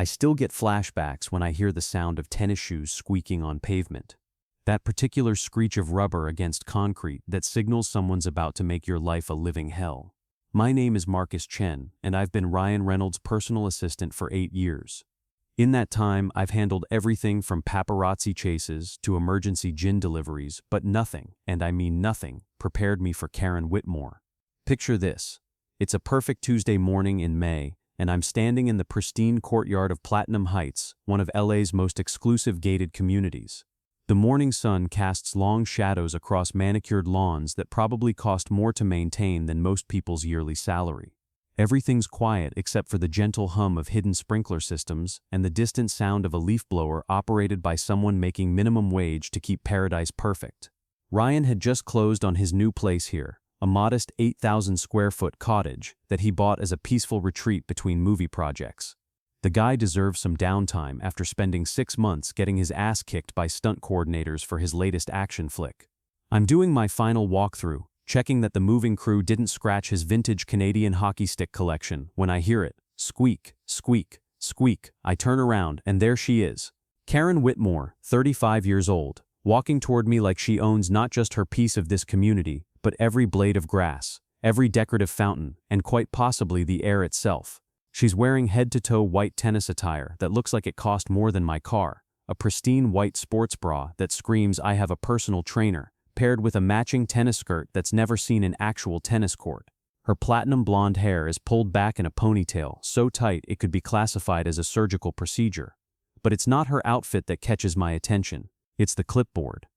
I still get flashbacks when I hear the sound of tennis shoes squeaking on pavement. That particular screech of rubber against concrete that signals someone's about to make your life a living hell. My name is Marcus Chen, and I've been Ryan Reynolds' personal assistant for 8 years. In that time, I've handled everything from paparazzi chases to emergency gin deliveries, but nothing, and I mean nothing, prepared me for Karen Whitmore. Picture this. It's a perfect Tuesday morning in May, and I'm standing in the pristine courtyard of Platinum Heights, one of LA's most exclusive gated communities. The morning sun casts long shadows across manicured lawns that probably cost more to maintain than most people's yearly salary. Everything's quiet except for the gentle hum of hidden sprinkler systems and the distant sound of a leaf blower operated by someone making minimum wage to keep paradise perfect. Ryan had just closed on his new place here, a modest 8,000 square foot cottage that he bought as a peaceful retreat between movie projects. The guy deserves some downtime after spending 6 months getting his ass kicked by stunt coordinators for his latest action flick. I'm doing my final walkthrough, checking that the moving crew didn't scratch his vintage Canadian hockey stick collection, when I hear it. Squeak, squeak, squeak. I turn around, and there she is. Karen Whitmore, 35 years old, walking toward me like she owns not just her piece of this community, but every blade of grass, every decorative fountain, and quite possibly the air itself. She's wearing head-to-toe white tennis attire that looks like it cost more than my car, a pristine white sports bra that screams I have a personal trainer, paired with a matching tennis skirt that's never seen an actual tennis court. Her platinum blonde hair is pulled back in a ponytail so tight it could be classified as a surgical procedure. But it's not her outfit that catches my attention, it's the clipboard.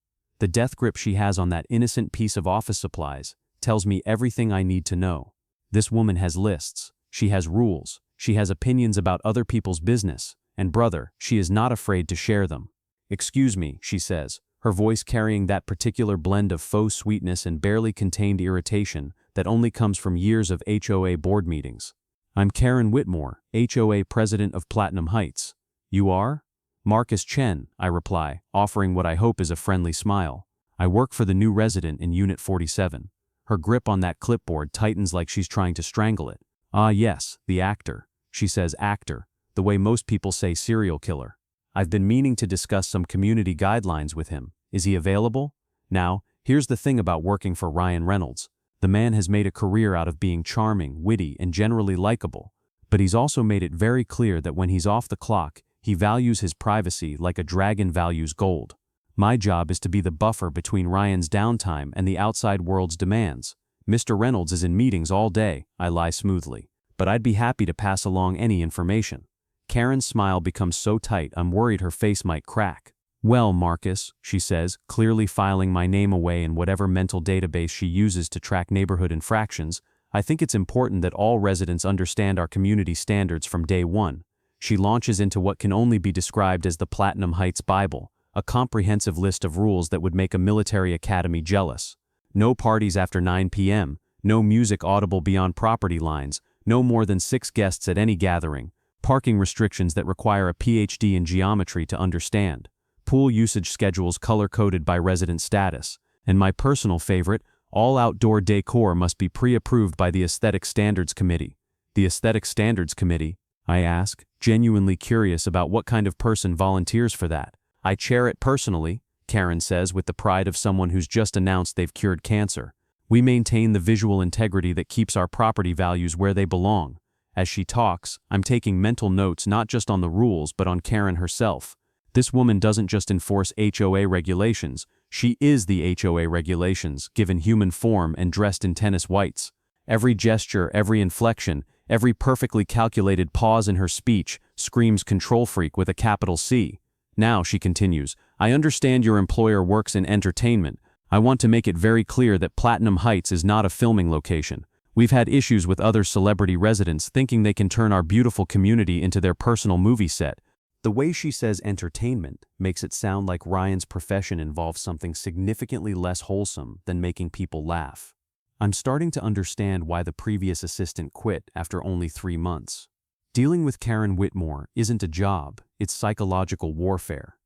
The death grip she has on that innocent piece of office supplies tells me everything I need to know. This woman has lists, she has rules, she has opinions about other people's business, and brother, she is not afraid to share them. "Excuse me," she says, her voice carrying that particular blend of faux sweetness and barely contained irritation that only comes from years of HOA board meetings. "I'm Karen Whitmore, HOA President of Platinum Heights. You are?" "Marcus Chen," I reply, offering what I hope is a friendly smile. "I work for the new resident in Unit 47. Her grip on that clipboard tightens like she's trying to strangle it. "Ah yes, the actor." She says actor, the way most people say serial killer. "I've been meaning to discuss some community guidelines with him. Is he available?" Now, here's the thing about working for Ryan Reynolds. The man has made a career out of being charming, witty, and generally likable. But he's also made it very clear that when he's off the clock, he values his privacy like a dragon values gold. My job is to be the buffer between Ryan's downtime and the outside world's demands. "Mr. Reynolds is in meetings all day," I lie smoothly, "but I'd be happy to pass along any information." Karen's smile becomes so tight I'm worried her face might crack. "Well, Marcus," she says, clearly filing my name away in whatever mental database she uses to track neighborhood infractions, "I think it's important that all residents understand our community standards from day one." She launches into what can only be described as the Platinum Heights Bible, a comprehensive list of rules that would make a military academy jealous. No parties after 9 p.m., no music audible beyond property lines, no more than 6 guests at any gathering, parking restrictions that require a PhD in geometry to understand, pool usage schedules color-coded by resident status, and my personal favorite, all outdoor decor must be pre-approved by the Aesthetic Standards Committee. The Aesthetic Standards Committee? I ask, genuinely curious about what kind of person volunteers for that. "I chair it personally," Karen says with the pride of someone who's just announced they've cured cancer. "We maintain the visual integrity that keeps our property values where they belong." As she talks, I'm taking mental notes not just on the rules but on Karen herself. This woman doesn't just enforce HOA regulations, she is the HOA regulations, given human form and dressed in tennis whites. Every gesture, every inflection, every perfectly calculated pause in her speech screams control freak with a capital C. "Now," she continues, "I understand your employer works in entertainment. I want to make it very clear that Platinum Heights is not a filming location. We've had issues with other celebrity residents thinking they can turn our beautiful community into their personal movie set." The way she says entertainment makes it sound like Ryan's profession involves something significantly less wholesome than making people laugh. I'm starting to understand why the previous assistant quit after only 3 months. Dealing with Karen Whitmore isn't a job, it's psychological warfare.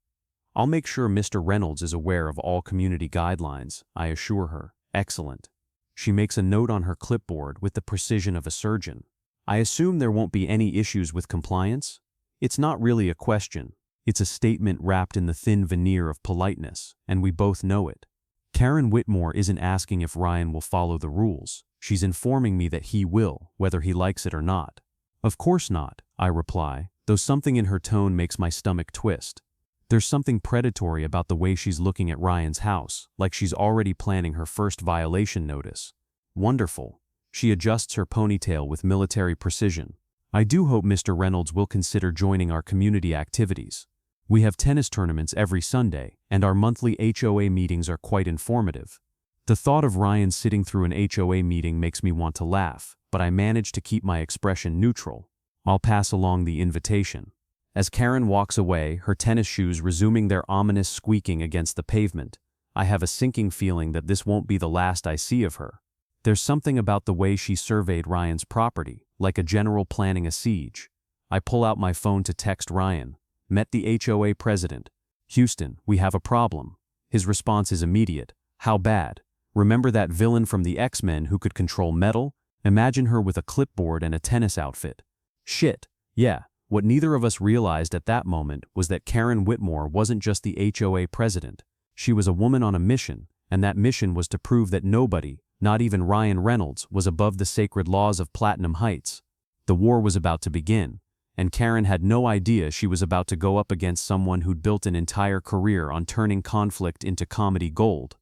"I'll make sure Mr. Reynolds is aware of all community guidelines," I assure her. "Excellent." She makes a note on her clipboard with the precision of a surgeon. "I assume there won't be any issues with compliance?" It's not really a question. It's a statement wrapped in the thin veneer of politeness, and we both know it. Karen Whitmore isn't asking if Ryan will follow the rules. She's informing me that he will, whether he likes it or not. Of course not, I reply, though something in her tone makes my stomach twist. There's something predatory about the way she's looking at Ryan's house, like she's already planning her first violation notice. Wonderful. She adjusts her ponytail with military precision. I do hope Mr. Reynolds will consider joining our community activities. We have tennis tournaments every Sunday, and our monthly HOA meetings are quite informative. The thought of Ryan sitting through an HOA meeting makes me want to laugh, but I manage to keep my expression neutral. I'll pass along the invitation. As Karen walks away, her tennis shoes resuming their ominous squeaking against the pavement, I have a sinking feeling that this won't be the last I see of her. There's something about the way she surveyed Ryan's property, like a general planning a siege. I pull out my phone to text Ryan. Met the HOA president. Houston, we have a problem. His response is immediate. How bad? Remember that villain from the X-Men who could control metal? Imagine her with a clipboard and a tennis outfit. Shit. Yeah. What neither of us realized at that moment was that Karen Whitmore wasn't just the HOA president. She was a woman on a mission, and that mission was to prove that nobody, not even Ryan Reynolds, was above the sacred laws of Platinum Heights. The war was about to begin, and Karen had no idea she was about to go up against someone who'd built an entire career on turning conflict into comedy gold.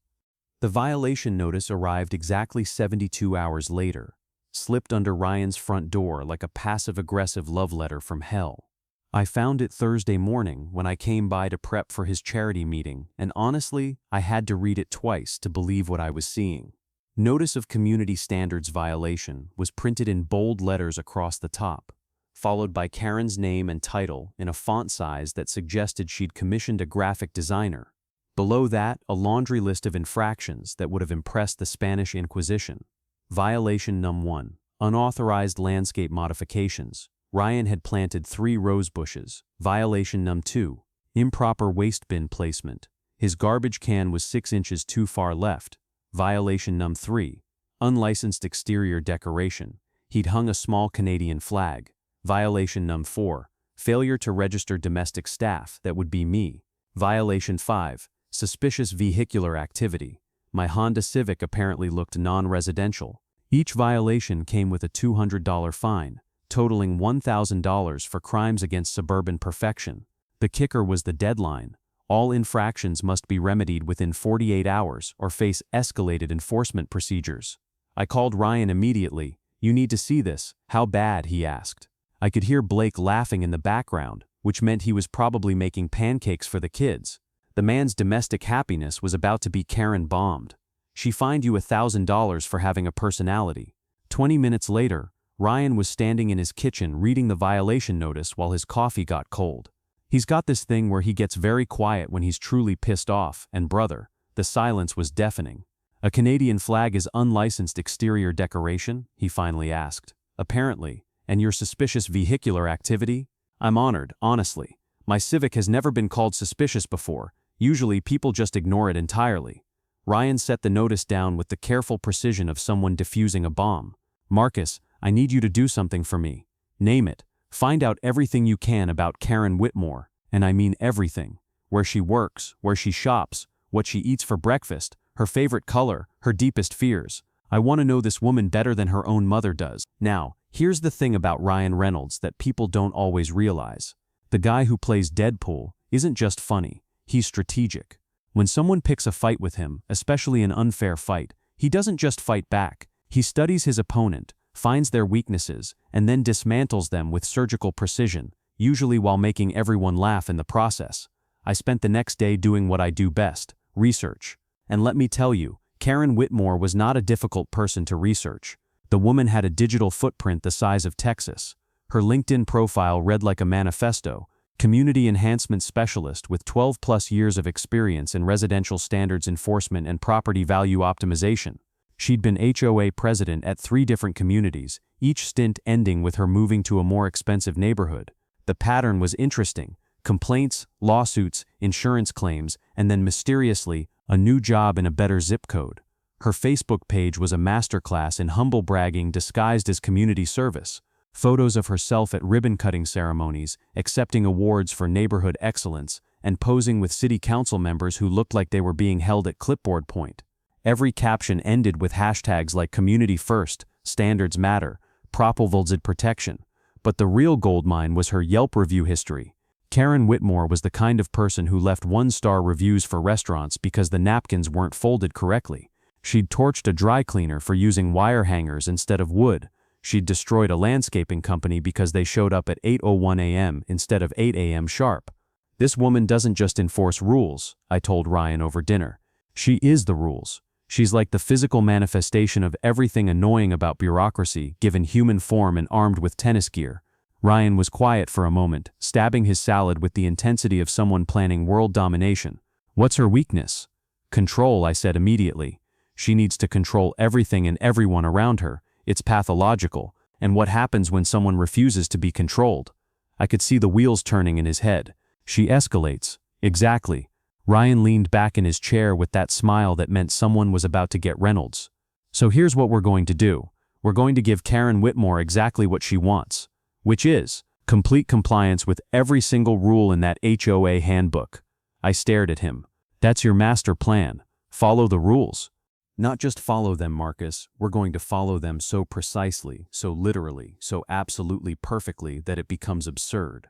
The violation notice arrived exactly 72 hours later, slipped under Ryan's front door like a passive-aggressive love letter from hell. I found it Thursday morning when I came by to prep for his charity meeting, and honestly, I had to read it twice to believe what I was seeing. Notice of Community Standards Violation was printed in bold letters across the top, followed by Karen's name and title in a font size that suggested she'd commissioned a graphic designer. Below that, a laundry list of infractions that would have impressed the Spanish Inquisition. Violation Num 1. Unauthorized landscape modifications. Ryan had planted 3 rose bushes. Violation Num 2. Improper waste bin placement. His garbage can was 6 inches too far left. Violation Num 3. Unlicensed exterior decoration. He'd hung a small Canadian flag. Violation Num 4. Failure to register domestic staff, that would be me. Violation 5. Suspicious vehicular activity. My Honda Civic apparently looked non-residential. Each violation came with a $200 fine, totaling $1,000 for crimes against suburban perfection. The kicker was the deadline. All infractions must be remedied within 48 hours or face escalated enforcement procedures. I called Ryan immediately. You need to see this. How bad? He asked. I could hear Blake laughing in the background, which meant he was probably making pancakes for the kids. The man's domestic happiness was about to be Karen bombed. She fined you $1,000 for having a personality. 20 minutes later, Ryan was standing in his kitchen reading the violation notice while his coffee got cold. He's got this thing where he gets very quiet when he's truly pissed off, and brother, the silence was deafening. A Canadian flag is unlicensed exterior decoration? He finally asked. Apparently. And your suspicious vehicular activity? I'm honored, honestly. My Civic has never been called suspicious before. Usually people just ignore it entirely. Ryan set the notice down with the careful precision of someone defusing a bomb. Marcus, I need you to do something for me. Name it. Find out everything you can about Karen Whitmore, and I mean everything. Where she works, where she shops, what she eats for breakfast, her favorite color, her deepest fears. I want to know this woman better than her own mother does. Now, here's the thing about Ryan Reynolds that people don't always realize. The guy who plays Deadpool isn't just funny. He's strategic. When someone picks a fight with him, especially an unfair fight, he doesn't just fight back. He studies his opponent, finds their weaknesses, and then dismantles them with surgical precision, usually while making everyone laugh in the process. I spent the next day doing what I do best, research. And let me tell you, Karen Whitmore was not a difficult person to research. The woman had a digital footprint the size of Texas. Her LinkedIn profile read like a manifesto. Community Enhancement Specialist with 12+ years of experience in residential standards enforcement and property value optimization. She'd been HOA president at 3 different communities, each stint ending with her moving to a more expensive neighborhood. The pattern was interesting. Complaints, lawsuits, insurance claims, and then mysteriously, a new job in a better zip code. Her Facebook page was a masterclass in humble bragging disguised as community service. Photos of herself at ribbon-cutting ceremonies, accepting awards for neighborhood excellence, and posing with city council members who looked like they were being held at clipboard point. Every caption ended with hashtags like Community First, Standards Matter, Propovoldzid Protection. But the real goldmine was her Yelp review history. Karen Whitmore was the kind of person who left one-star reviews for restaurants because the napkins weren't folded correctly. She'd torched a dry cleaner for using wire hangers instead of wood. She'd destroyed a landscaping company because they showed up at 8:01 a.m. instead of 8 a.m. sharp. This woman doesn't just enforce rules, I told Ryan over dinner. She is the rules. She's like the physical manifestation of everything annoying about bureaucracy, given human form and armed with tennis gear. Ryan was quiet for a moment, stabbing his salad with the intensity of someone planning world domination. What's her weakness? Control, I said immediately. She needs to control everything and everyone around her. It's pathological. And what happens when someone refuses to be controlled? I could see the wheels turning in his head. She escalates. Exactly. Ryan leaned back in his chair with that smile that meant someone was about to get Reynolds. So here's what we're going to do. We're going to give Karen Whitmore exactly what she wants, which is complete compliance with every single rule in that HOA handbook. I stared at him. That's your master plan. Follow the rules. Not just follow them, Marcus. We're going to follow them so precisely, so literally, so absolutely perfectly that it becomes absurd.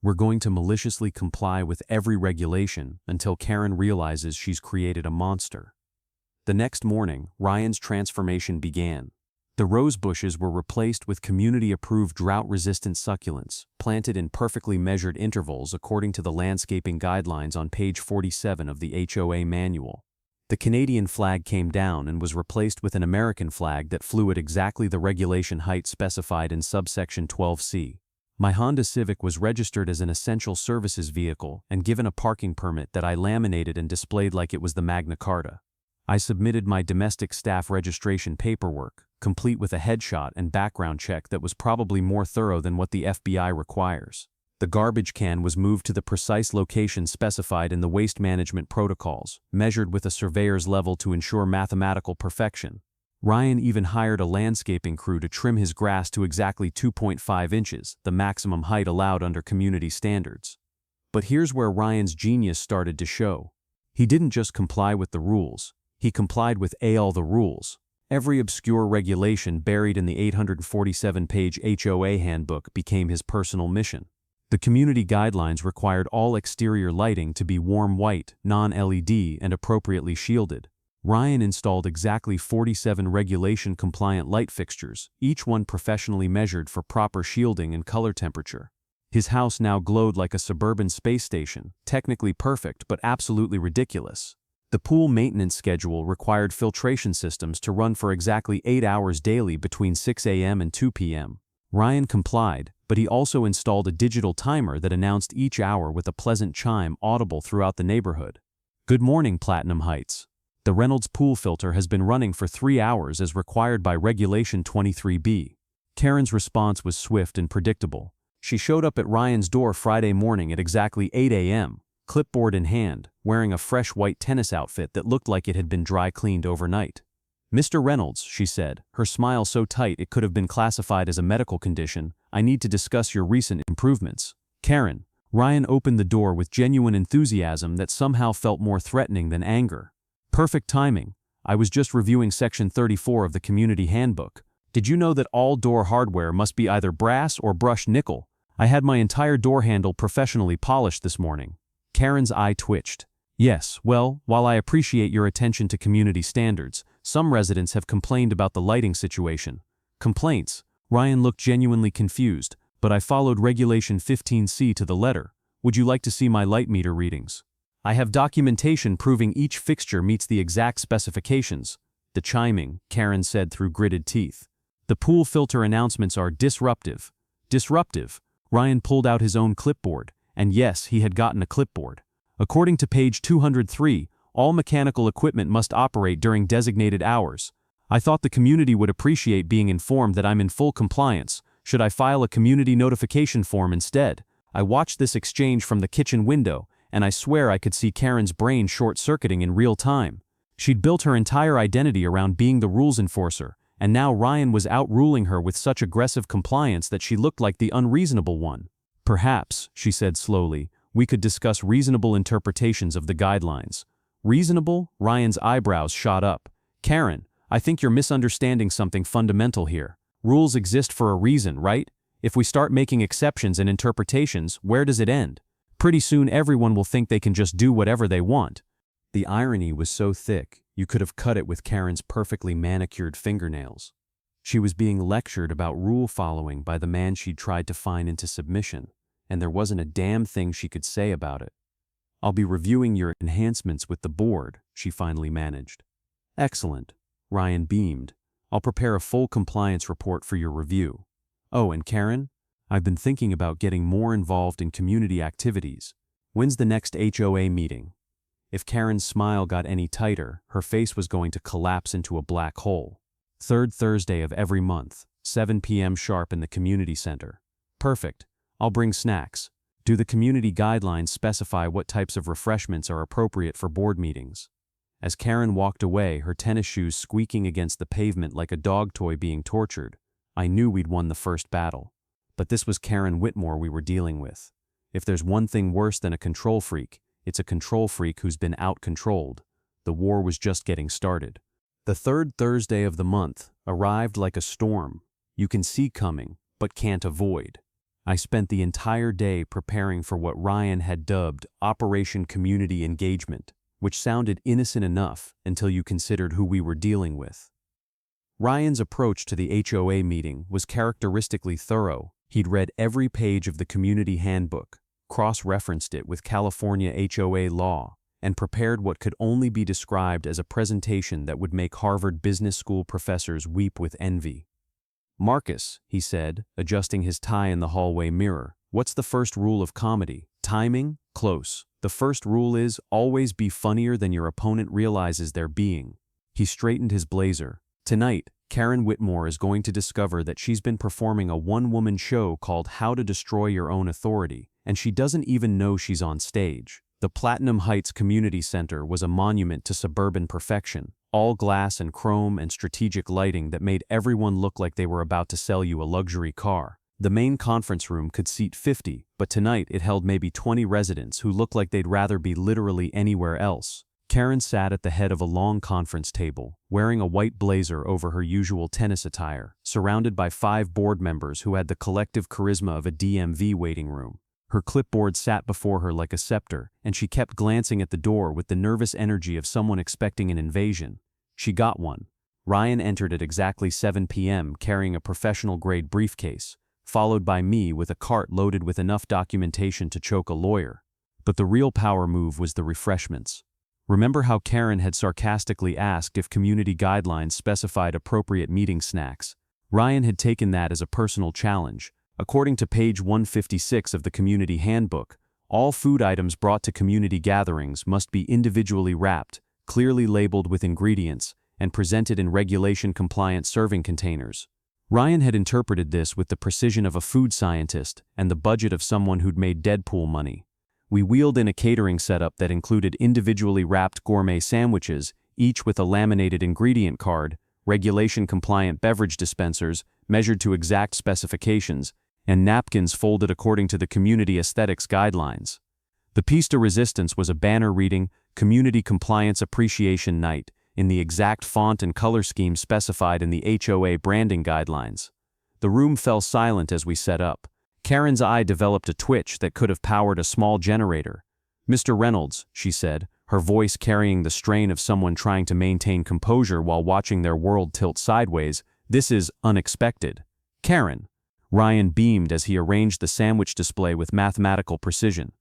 We're going to maliciously comply with every regulation until Karen realizes she's created a monster. The next morning, Ryan's transformation began. The rose bushes were replaced with community-approved drought-resistant succulents, planted in perfectly measured intervals according to the landscaping guidelines on page 47 of the HOA manual. The Canadian flag came down and was replaced with an American flag that flew at exactly the regulation height specified in subsection 12C. My Honda Civic was registered as an essential services vehicle and given a parking permit that I laminated and displayed like it was the Magna Carta. I submitted my domestic staff registration paperwork, complete with a headshot and background check that was probably more thorough than what the FBI requires. The garbage can was moved to the precise location specified in the waste management protocols, measured with a surveyor's level to ensure mathematical perfection. Ryan even hired a landscaping crew to trim his grass to exactly 2.5 inches, the maximum height allowed under community standards. But here's where Ryan's genius started to show. He didn't just comply with the rules, he complied with all the rules. Every obscure regulation buried in the 847-page HOA handbook became his personal mission. The community guidelines required all exterior lighting to be warm white, non-LED, and appropriately shielded. Ryan installed exactly 47 regulation-compliant light fixtures, each one professionally measured for proper shielding and color temperature. His house now glowed like a suburban space station, technically perfect but absolutely ridiculous. The pool maintenance schedule required filtration systems to run for exactly 8 hours daily between 6 a.m. and 2 p.m. Ryan complied, but he also installed a digital timer that announced each hour with a pleasant chime audible throughout the neighborhood. Good morning, Platinum Heights. The Reynolds pool filter has been running for 3 hours as required by Regulation 23B. Karen's response was swift and predictable. She showed up at Ryan's door Friday morning at exactly 8 a.m., clipboard in hand, wearing a fresh white tennis outfit that looked like it had been dry cleaned overnight. Mr. Reynolds, she said, her smile so tight it could have been classified as a medical condition, I need to discuss your recent improvements. Karen. Ryan opened the door with genuine enthusiasm that somehow felt more threatening than anger. Perfect timing. I was just reviewing Section 34 of the Community Handbook. Did you know that all door hardware must be either brass or brushed nickel? I had my entire door handle professionally polished this morning. Karen's eye twitched. Yes, well, while I appreciate your attention to community standards, some residents have complained about the lighting situation. Complaints? Ryan looked genuinely confused, but I followed Regulation 15C to the letter. Would you like to see my light meter readings? I have documentation proving each fixture meets the exact specifications. The chiming, Karen said through gritted teeth. The pool filter announcements are disruptive. Disruptive? Ryan pulled out his own clipboard, and yes, he had gotten a clipboard. According to page 203, all mechanical equipment must operate during designated hours. I thought the community would appreciate being informed that I'm in full compliance. Should I file a community notification form instead? I watched this exchange from the kitchen window, and I swear I could see Karen's brain short-circuiting in real time. She'd built her entire identity around being the rules enforcer, And now Ryan was outruling her with such aggressive compliance that she looked like the unreasonable one. Perhaps, she said slowly, we could discuss reasonable interpretations of the guidelines. Reasonable? Ryan's eyebrows shot up. Karen, I think you're misunderstanding something fundamental here. Rules exist for a reason, right? If we start making exceptions and interpretations, where does it end? Pretty soon everyone will think they can just do whatever they want. The irony was so thick, you could have cut it with Karen's perfectly manicured fingernails. She was being lectured about rule following by the man she'd tried to fine into submission, and there wasn't a damn thing she could say about it. I'll be reviewing your enhancements with the board, she finally managed. Excellent. Ryan beamed. I'll prepare a full compliance report for your review. Oh, and Karen, I've been thinking about getting more involved in community activities. When's the next HOA meeting? If Karen's smile got any tighter, her face was going to collapse into a black hole. Third Thursday of every month, 7 p.m. sharp in the community center. Perfect. I'll bring snacks. Do the community guidelines specify what types of refreshments are appropriate for board meetings? As Karen walked away, her tennis shoes squeaking against the pavement like a dog toy being tortured, I knew we'd won the first battle. But this was Karen Whitmore we were dealing with. If there's one thing worse than a control freak, it's a control freak who's been out-controlled. The war was just getting started. The third Thursday of the month arrived like a storm. You can see coming, but can't avoid. I spent the entire day preparing for what Ryan had dubbed Operation Community Engagement, which sounded innocent enough until you considered who we were dealing with. Ryan's approach to the HOA meeting was characteristically thorough. He'd read every page of the community handbook, cross-referenced it with California HOA law, and prepared what could only be described as a presentation that would make Harvard Business School professors weep with envy. Marcus, he said, adjusting his tie in the hallway mirror, what's the first rule of comedy? Timing? Close. The first rule is, always be funnier than your opponent realizes they're being. He straightened his blazer. Tonight, Karen Whitmore is going to discover that she's been performing a one-woman show called How to Destroy Your Own Authority, and she doesn't even know she's on stage. The Platinum Heights Community Center was a monument to suburban perfection, all glass and chrome and strategic lighting that made everyone look like they were about to sell you a luxury car. The main conference room could seat 50, but tonight it held maybe 20 residents who looked like they'd rather be literally anywhere else. Karen sat at the head of a long conference table, wearing a white blazer over her usual tennis attire, surrounded by 5 board members who had the collective charisma of a DMV waiting room. Her clipboard sat before her like a scepter, and she kept glancing at the door with the nervous energy of someone expecting an invasion. She got one. Ryan entered at exactly 7 p.m. carrying a professional-grade briefcase, followed by me with a cart loaded with enough documentation to choke a lawyer. But the real power move was the refreshments. Remember how Karen had sarcastically asked if community guidelines specified appropriate meeting snacks? Ryan had taken that as a personal challenge. According to page 156 of the community handbook, all food items brought to community gatherings must be individually wrapped, clearly labeled with ingredients, and presented in regulation-compliant serving containers. Ryan had interpreted this with the precision of a food scientist and the budget of someone who'd made Deadpool money. We wheeled in a catering setup that included individually wrapped gourmet sandwiches, each with a laminated ingredient card, regulation-compliant beverage dispensers, measured to exact specifications, and napkins folded according to the community aesthetics guidelines. The piece de resistance was a banner reading, Community Compliance Appreciation Night, in the exact font and color scheme specified in the HOA branding guidelines. The room fell silent as we set up. Karen's eye developed a twitch that could have powered a small generator. "Mr. Reynolds," she said, her voice carrying the strain of someone trying to maintain composure while watching their world tilt sideways, "this is unexpected." "Karen." Ryan beamed as he arranged the sandwich display with mathematical precision.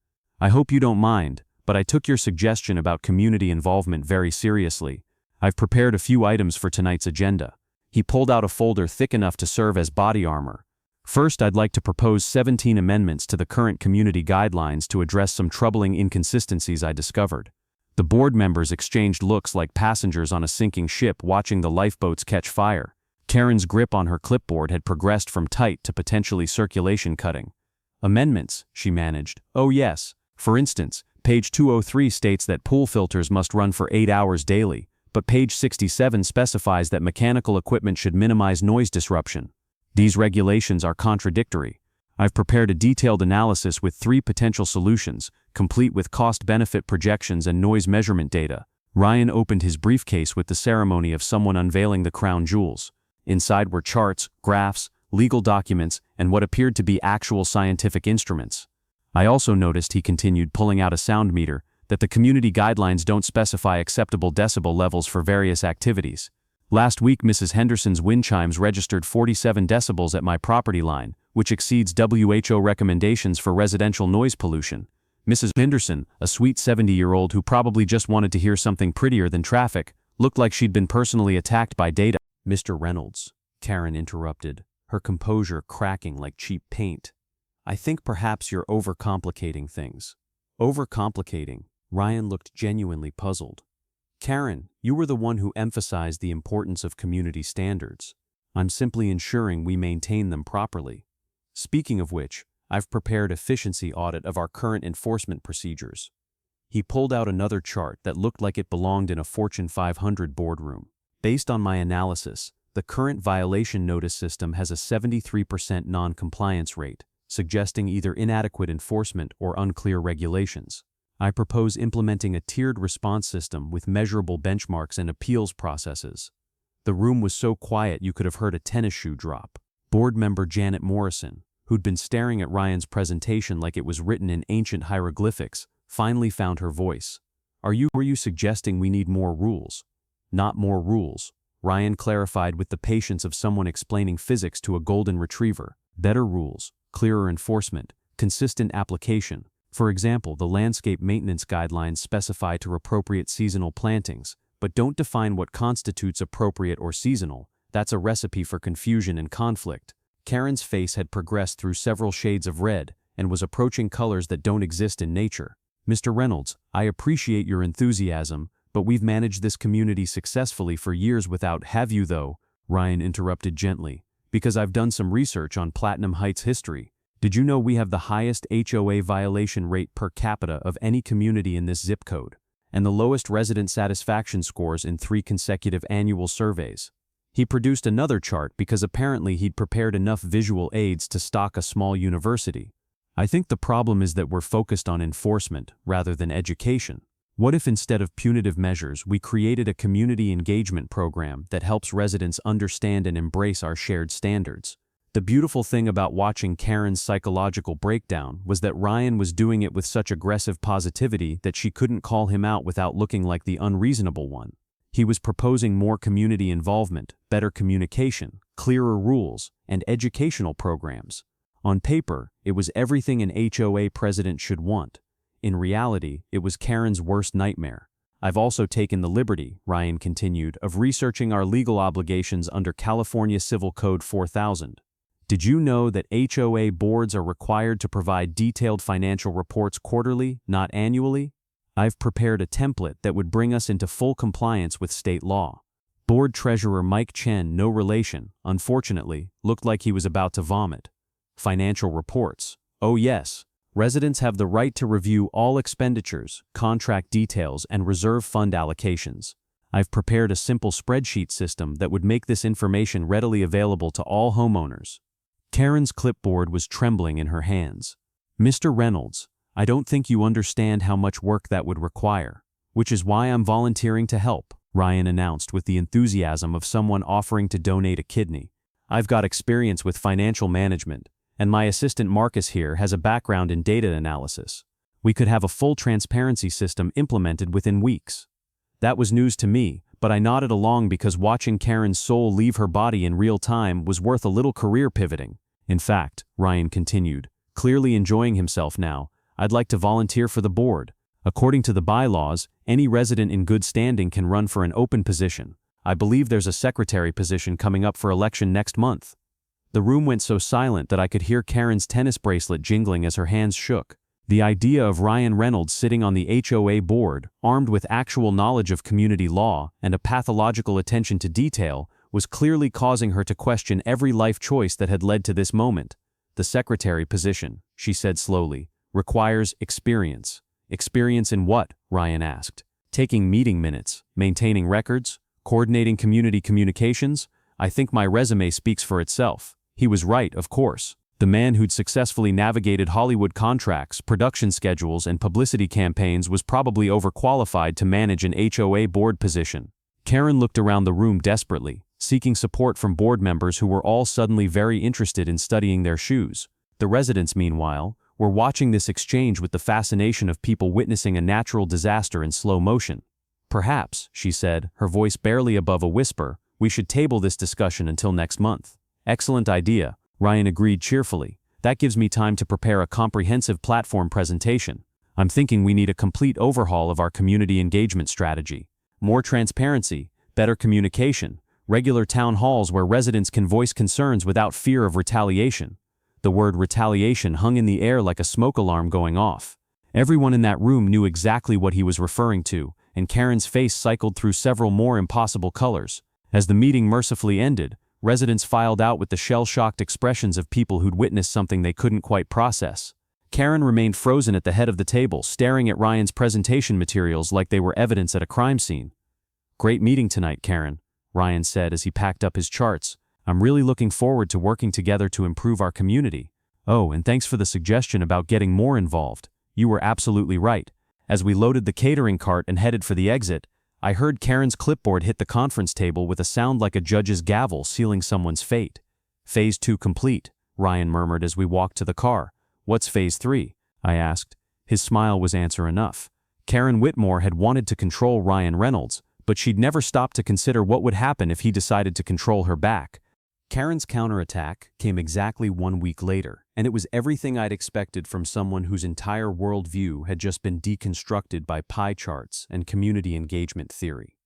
"I hope you don't mind, but I took your suggestion about community involvement very seriously. I've prepared a few items for tonight's agenda." He pulled out a folder thick enough to serve as body armor. "First, I'd like to propose 17 amendments to the current community guidelines to address some troubling inconsistencies I discovered." The board members exchanged looks like passengers on a sinking ship watching the lifeboats catch fire. Karen's grip on her clipboard had progressed from tight to potentially circulation cutting. "Amendments," she managed. "Oh yes. For instance, page 203 states that pool filters must run for 8 hours daily, but page 67 specifies that mechanical equipment should minimize noise disruption. These regulations are contradictory. I've prepared a detailed analysis with 3 potential solutions, complete with cost-benefit projections and noise measurement data. Ryan opened his briefcase with the ceremony of someone unveiling the crown jewels. Inside were charts, graphs, legal documents, and what appeared to be actual scientific instruments. I also noticed, he continued, pulling out a sound meter, that the community guidelines don't specify acceptable decibel levels for various activities. Last week, Mrs. Henderson's wind chimes registered 47 decibels at my property line, which exceeds WHO recommendations for residential noise pollution. Mrs. Henderson, a sweet 70-year-old who probably just wanted to hear something prettier than traffic, looked like she'd been personally attacked by data. Mr. Reynolds, Karen interrupted, her composure cracking like cheap paint. I think perhaps you're overcomplicating things. Overcomplicating? Ryan looked genuinely puzzled. Karen, you were the one who emphasized the importance of community standards. I'm simply ensuring we maintain them properly. Speaking of which, I've prepared an efficiency audit of our current enforcement procedures. He pulled out another chart that looked like it belonged in a Fortune 500 boardroom. Based on my analysis, the current violation notice system has a 73% non-compliance rate, suggesting either inadequate enforcement or unclear regulations. I propose implementing a tiered response system with measurable benchmarks and appeals processes. The room was so quiet you could have heard a tennis shoe drop. Board member Janet Morrison, who'd been staring at Ryan's presentation like it was written in ancient hieroglyphics, finally found her voice. Were you suggesting we need more rules? Not more rules, Ryan clarified with the patience of someone explaining physics to a golden retriever. Better rules, clearer enforcement, consistent application. For example, the landscape maintenance guidelines specify to appropriate seasonal plantings, but don't define what constitutes appropriate or seasonal. That's a recipe for confusion and conflict. Karen's face had progressed through several shades of red and was approaching colors that don't exist in nature. Mr. Reynolds, I appreciate your enthusiasm, but we've managed this community successfully for years without. Have you though? Ryan interrupted gently. Because I've done some research on Platinum Heights history. Did you know we have the highest HOA violation rate per capita of any community in this zip code, and the lowest resident satisfaction scores in 3 consecutive annual surveys? He produced another chart because apparently he'd prepared enough visual aids to stock a small university. I think the problem is that we're focused on enforcement rather than education. What if instead of punitive measures we created a community engagement program that helps residents understand and embrace our shared standards? The beautiful thing about watching Karen's psychological breakdown was that Ryan was doing it with such aggressive positivity that she couldn't call him out without looking like the unreasonable one. He was proposing more community involvement, better communication, clearer rules, and educational programs. On paper, it was everything an HOA president should want. In reality, it was Karen's worst nightmare. I've also taken the liberty, Ryan continued, of researching our legal obligations under California Civil Code 4000. Did you know that HOA boards are required to provide detailed financial reports quarterly, not annually? I've prepared a template that would bring us into full compliance with state law. Board Treasurer Mike Chen, no relation, unfortunately, looked like he was about to vomit. Financial reports. Oh yes. Residents have the right to review all expenditures, contract details, and reserve fund allocations. I've prepared a simple spreadsheet system that would make this information readily available to all homeowners. Karen's clipboard was trembling in her hands. Mr. Reynolds, I don't think you understand how much work that would require, which is why I'm volunteering to help, Ryan announced with the enthusiasm of someone offering to donate a kidney. I've got experience with financial management, and my assistant Marcus here has a background in data analysis. We could have a full transparency system implemented within weeks. That was news to me, but I nodded along because watching Karen's soul leave her body in real time was worth a little career pivoting. In fact, Ryan continued, clearly enjoying himself now, I'd like to volunteer for the board. According to the bylaws, any resident in good standing can run for an open position. I believe there's a secretary position coming up for election next month. The room went so silent that I could hear Karen's tennis bracelet jingling as her hands shook. The idea of Ryan Reynolds sitting on the HOA board, armed with actual knowledge of community law and a pathological attention to detail, was clearly causing her to question every life choice that had led to this moment. The secretary position, she said slowly, requires experience. Experience in what? Ryan asked. Taking meeting minutes, maintaining records, coordinating community communications. I think my resume speaks for itself. He was right, of course. The man who'd successfully navigated Hollywood contracts, production schedules, and publicity campaigns was probably overqualified to manage an HOA board position. Karen looked around the room desperately, seeking support from board members who were all suddenly very interested in studying their shoes. The residents, meanwhile, were watching this exchange with the fascination of people witnessing a natural disaster in slow motion. Perhaps, she said, her voice barely above a whisper, we should table this discussion until next month. Excellent idea, Ryan agreed cheerfully. That gives me time to prepare a comprehensive platform presentation. I'm thinking we need a complete overhaul of our community engagement strategy. More transparency, better communication, regular town halls where residents can voice concerns without fear of retaliation. The word retaliation hung in the air like a smoke alarm going off. Everyone in that room knew exactly what he was referring to, and Karen's face cycled through several more impossible colors. As the meeting mercifully ended, residents filed out with the shell-shocked expressions of people who'd witnessed something they couldn't quite process. Karen remained frozen at the head of the table, staring at Ryan's presentation materials like they were evidence at a crime scene. Great meeting tonight, Karen, Ryan said as he packed up his charts. I'm really looking forward to working together to improve our community. Oh, and thanks for the suggestion about getting more involved. You were absolutely right. As we loaded the catering cart and headed for the exit, I heard Karen's clipboard hit the conference table with a sound like a judge's gavel sealing someone's fate. Phase 2 complete, Ryan murmured as we walked to the car. What's Phase 3? I asked. His smile was answer enough. Karen Whitmore had wanted to control Ryan Reynolds, but she'd never stopped to consider what would happen if he decided to control her back. Karen's counterattack came exactly 1 week later, and it was everything I'd expected from someone whose entire worldview had just been deconstructed by pie charts and community engagement theory.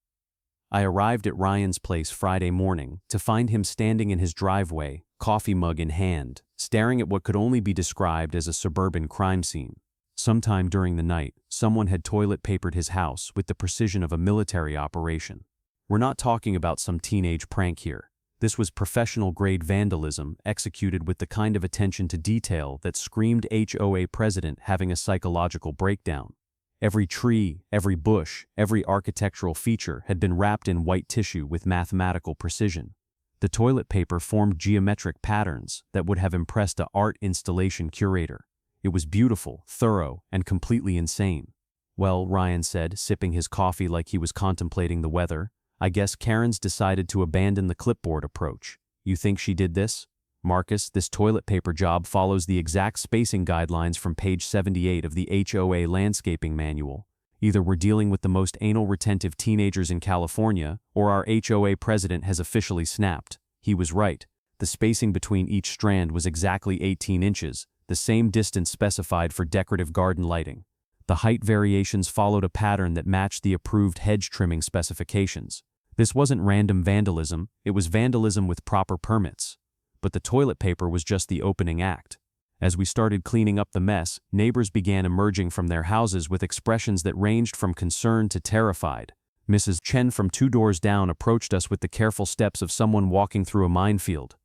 I arrived at Ryan's place Friday morning to find him standing in his driveway, coffee mug in hand, staring at what could only be described as a suburban crime scene. Sometime during the night, someone had toilet papered his house with the precision of a military operation. We're not talking about some teenage prank here. This was professional-grade vandalism executed with the kind of attention to detail that screamed HOA president having a psychological breakdown. Every tree, every bush, every architectural feature had been wrapped in white tissue with mathematical precision. The toilet paper formed geometric patterns that would have impressed an art installation curator. It was beautiful, thorough, and completely insane. Well, Ryan said, sipping his coffee like he was contemplating the weather, I guess Karen's decided to abandon the clipboard approach. You think she did this? Marcus, this toilet paper job follows the exact spacing guidelines from page 78 of the HOA landscaping manual. Either we're dealing with the most anal retentive teenagers in California, or our HOA president has officially snapped. He was right. The spacing between each strand was exactly 18 inches, the same distance specified for decorative garden lighting. The height variations followed a pattern that matched the approved hedge trimming specifications. This wasn't random vandalism, it was vandalism with proper permits. But the toilet paper was just the opening act. As we started cleaning up the mess, neighbors began emerging from their houses with expressions that ranged from concerned to terrified. Mrs. Chen from 2 doors down approached us with the careful steps of someone walking through a minefield.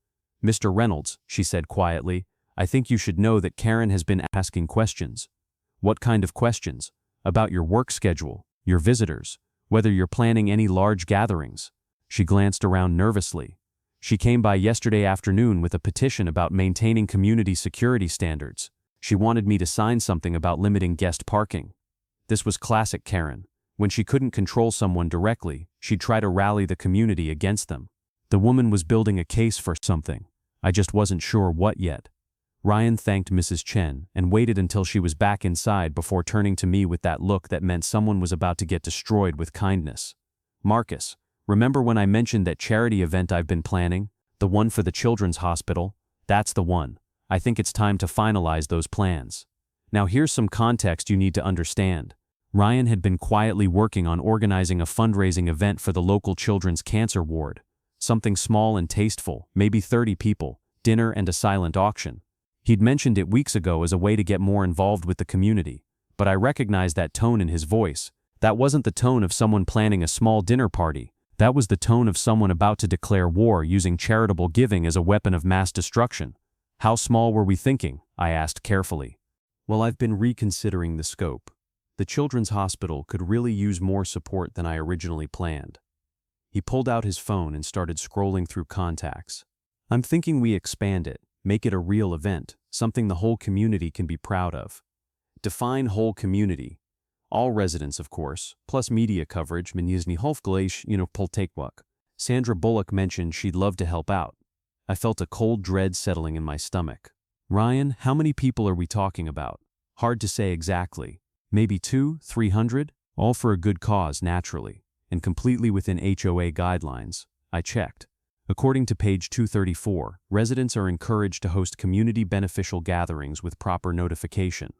Mr. Reynolds, she said quietly, I think you should know that Karen has been asking questions. What kind of questions? About your work schedule, your visitors, whether you're planning any large gatherings. She glanced around nervously. She came by yesterday afternoon with a petition about maintaining community security standards. She wanted me to sign something about limiting guest parking. This was classic Karen. When she couldn't control someone directly, she'd try to rally the community against them. The woman was building a case for something. I just wasn't sure what yet. Ryan thanked Mrs. Chen and waited until she was back inside before turning to me with that look that meant someone was about to get destroyed with kindness. Marcus, remember when I mentioned that charity event I've been planning? The one for the children's hospital? That's the one. I think it's time to finalize those plans. Now here's some context you need to understand. Ryan had been quietly working on organizing a fundraising event for the local children's cancer ward. Something small and tasteful, maybe 30 people, dinner and a silent auction. He'd mentioned it weeks ago as a way to get more involved with the community, but I recognized that tone in his voice. That wasn't the tone of someone planning a small dinner party. That was the tone of someone about to declare war using charitable giving as a weapon of mass destruction. How small were we thinking? I asked carefully. Well, I've been reconsidering the scope. The children's hospital could really use more support than I originally planned. He pulled out his phone and started scrolling through contacts. I'm thinking we expand it, make it a real event, something the whole community can be proud of. Define whole community. All residents, of course, plus media coverage, Poltekwak. Sandra Bullock mentioned she'd love to help out. I felt a cold dread settling in my stomach. Ryan, how many people are we talking about? Hard to say exactly. Maybe 200, 300? All for a good cause, naturally, and completely within HOA guidelines. I checked. According to page 234, residents are encouraged to host community beneficial gatherings with proper notification.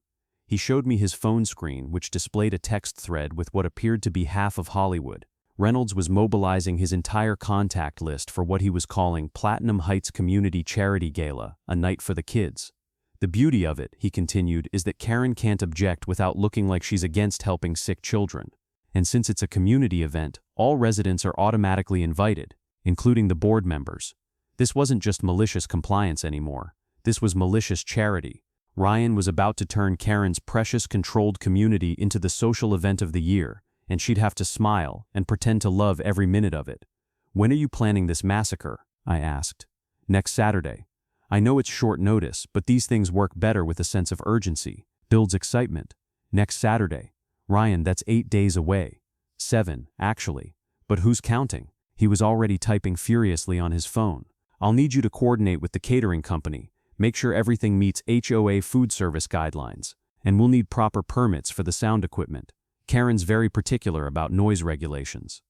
He showed me his phone screen, which displayed a text thread with what appeared to be half of Hollywood. Reynolds was mobilizing his entire contact list for what he was calling Platinum Heights Community Charity Gala, a night for the kids. The beauty of it, he continued, is that Karen can't object without looking like she's against helping sick children. And since it's a community event, all residents are automatically invited, including the board members. This wasn't just malicious compliance anymore. This was malicious charity. Ryan was about to turn Karen's precious controlled community into the social event of the year, and she'd have to smile and pretend to love every minute of it. When are you planning this massacre? I asked. Next Saturday. I know it's short notice, but these things work better with a sense of urgency. Builds excitement. Next Saturday. Ryan, that's 8 days away. 7, actually. But who's counting? He was already typing furiously on his phone. I'll need you to coordinate with the catering company. Make sure everything meets HOA food service guidelines. And we'll need proper permits for the sound equipment. Karen's very particular about noise regulations.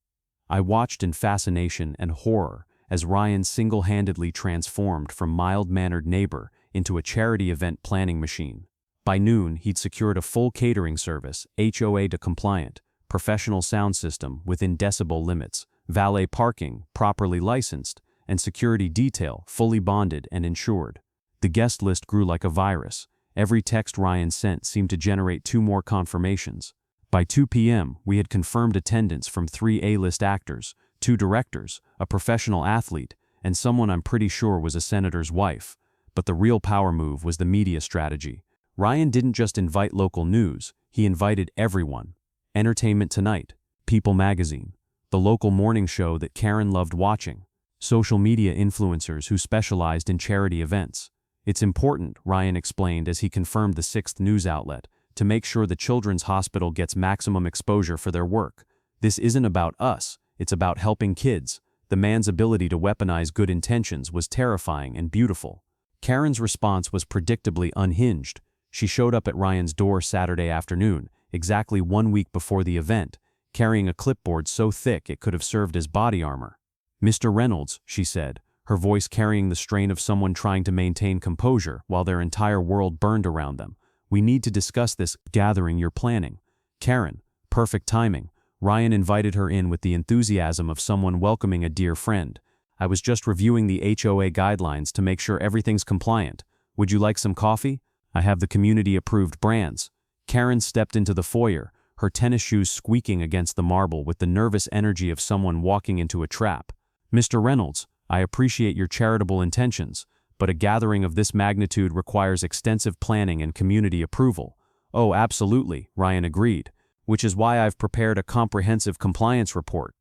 I watched in fascination and horror as Ryan single-handedly transformed from mild-mannered neighbor into a charity event planning machine. By noon, he'd secured a full catering service, HOA compliant, professional sound system within decibel limits, valet parking, properly licensed, and security detail, fully bonded and insured. The guest list grew like a virus. Every text Ryan sent seemed to generate 2 more confirmations. By 2 p.m., we had confirmed attendance from 3 A-list actors, 2 directors, a professional athlete, and someone I'm pretty sure was a senator's wife. But the real power move was the media strategy. Ryan didn't just invite local news, he invited everyone. Entertainment Tonight, People Magazine, the local morning show that Karen loved watching, social media influencers who specialized in charity events. It's important, Ryan explained as he confirmed the 6th news outlet, to make sure the children's hospital gets maximum exposure for their work. This isn't about us, it's about helping kids. The man's ability to weaponize good intentions was terrifying and beautiful. Karen's response was predictably unhinged. She showed up at Ryan's door Saturday afternoon, exactly 1 week before the event, carrying a clipboard so thick it could have served as body armor. Mr. Reynolds, she said, her voice carrying the strain of someone trying to maintain composure while their entire world burned around them. We need to discuss this gathering you're planning. Karen, perfect timing. Ryan invited her in with the enthusiasm of someone welcoming a dear friend. I was just reviewing the HOA guidelines to make sure everything's compliant. Would you like some coffee? I have the community-approved brands. Karen stepped into the foyer, her tennis shoes squeaking against the marble with the nervous energy of someone walking into a trap. Mr. Reynolds, I appreciate your charitable intentions, but a gathering of this magnitude requires extensive planning and community approval. Oh, absolutely, Ryan agreed, which is why I've prepared a comprehensive compliance report.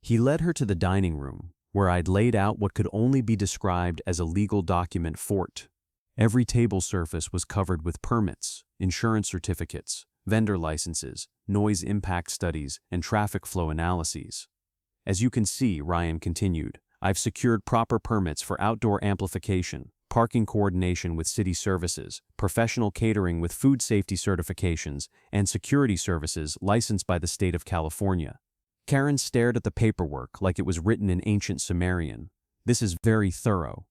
He led her to the dining room, where I'd laid out what could only be described as a legal document fort. Every table surface was covered with permits, insurance certificates, vendor licenses, noise impact studies, and traffic flow analyses. As you can see, Ryan continued, I've secured proper permits for outdoor amplification, parking coordination with city services, professional catering with food safety certifications, and security services licensed by the state of California. Karen stared at the paperwork like it was written in ancient Sumerian. This is very thorough.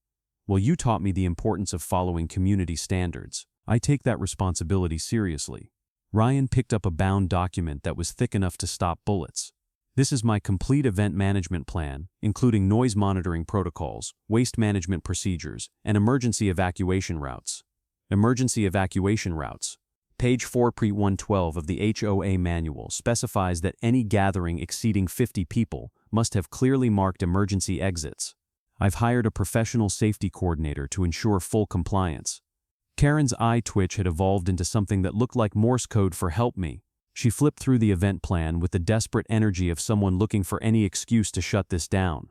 Well, you taught me the importance of following community standards. I take that responsibility seriously. Ryan picked up a bound document that was thick enough to stop bullets. This is my complete event management plan, including noise monitoring protocols, waste management procedures, and emergency evacuation routes. Emergency evacuation routes. Page 4 pre-112 of the HOA manual specifies that any gathering exceeding 50 people must have clearly marked emergency exits. I've hired a professional safety coordinator to ensure full compliance. Karen's eye twitch had evolved into something that looked like Morse code for "help me." She flipped through the event plan with the desperate energy of someone looking for any excuse to shut this down.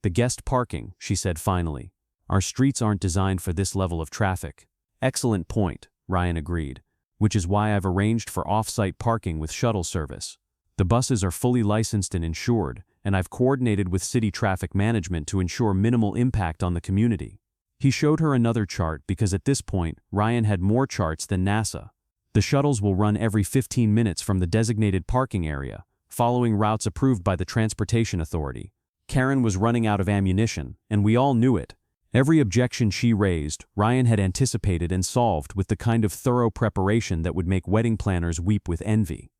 "The guest parking," she said finally. "Our streets aren't designed for this level of traffic." "Excellent point," Ryan agreed, "which is why I've arranged for off-site parking with shuttle service. The buses are fully licensed and insured, and I've coordinated with city traffic management to ensure minimal impact on the community." He showed her another chart because at this point, Ryan had more charts than NASA. "The shuttles will run every 15 minutes from the designated parking area, following routes approved by the Transportation Authority." Karen was running out of ammunition, and we all knew it. Every objection she raised, Ryan had anticipated and solved with the kind of thorough preparation that would make wedding planners weep with envy.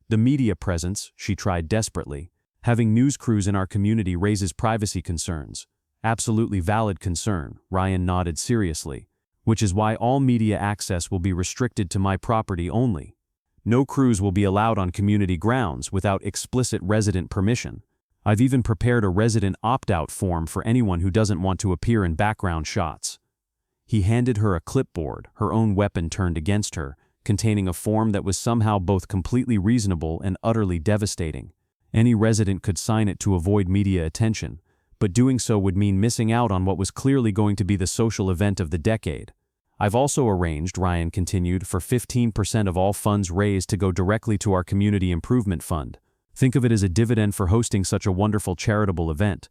"The media presence," she tried desperately. "Having news crews in our community raises privacy concerns." "Absolutely valid concern," Ryan nodded seriously. "Which is why all media access will be restricted to my property only. No crews will be allowed on community grounds without explicit resident permission. I've even prepared a resident opt-out form for anyone who doesn't want to appear in background shots." He handed her a clipboard, her own weapon turned against her, containing a form that was somehow both completely reasonable and utterly devastating. Any resident could sign it to avoid media attention, but doing so would mean missing out on what was clearly going to be the social event of the decade. "I've also arranged," Ryan continued, "for 15% of all funds raised to go directly to our community improvement fund. Think of it as a dividend for hosting such a wonderful charitable event."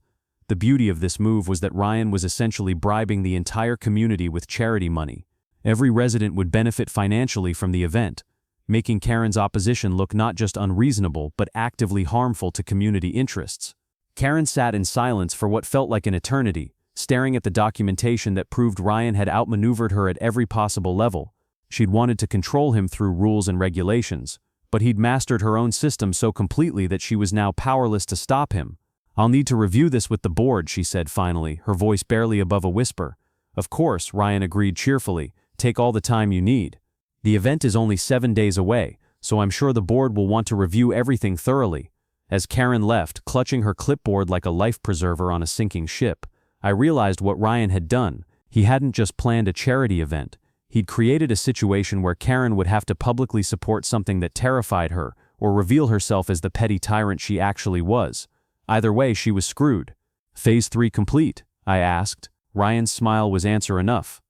The beauty of this move was that Ryan was essentially bribing the entire community with charity money. Every resident would benefit financially from the event, making Karen's opposition look not just unreasonable but actively harmful to community interests. Karen sat in silence for what felt like an eternity, staring at the documentation that proved Ryan had outmaneuvered her at every possible level. She'd wanted to control him through rules and regulations, but he'd mastered her own system so completely that she was now powerless to stop him. "I'll need to review this with the board," she said finally, her voice barely above a whisper. "Of course," Ryan agreed cheerfully. "Take all the time you need. The event is only 7 days away, so I'm sure the board will want to review everything thoroughly." As Karen left, clutching her clipboard like a life preserver on a sinking ship, I realized what Ryan had done. He hadn't just planned a charity event. He'd created a situation where Karen would have to publicly support something that terrified her, or reveal herself as the petty tyrant she actually was. Either way, she was screwed. "Phase 3 complete?" I asked. Ryan's smile was answer enough.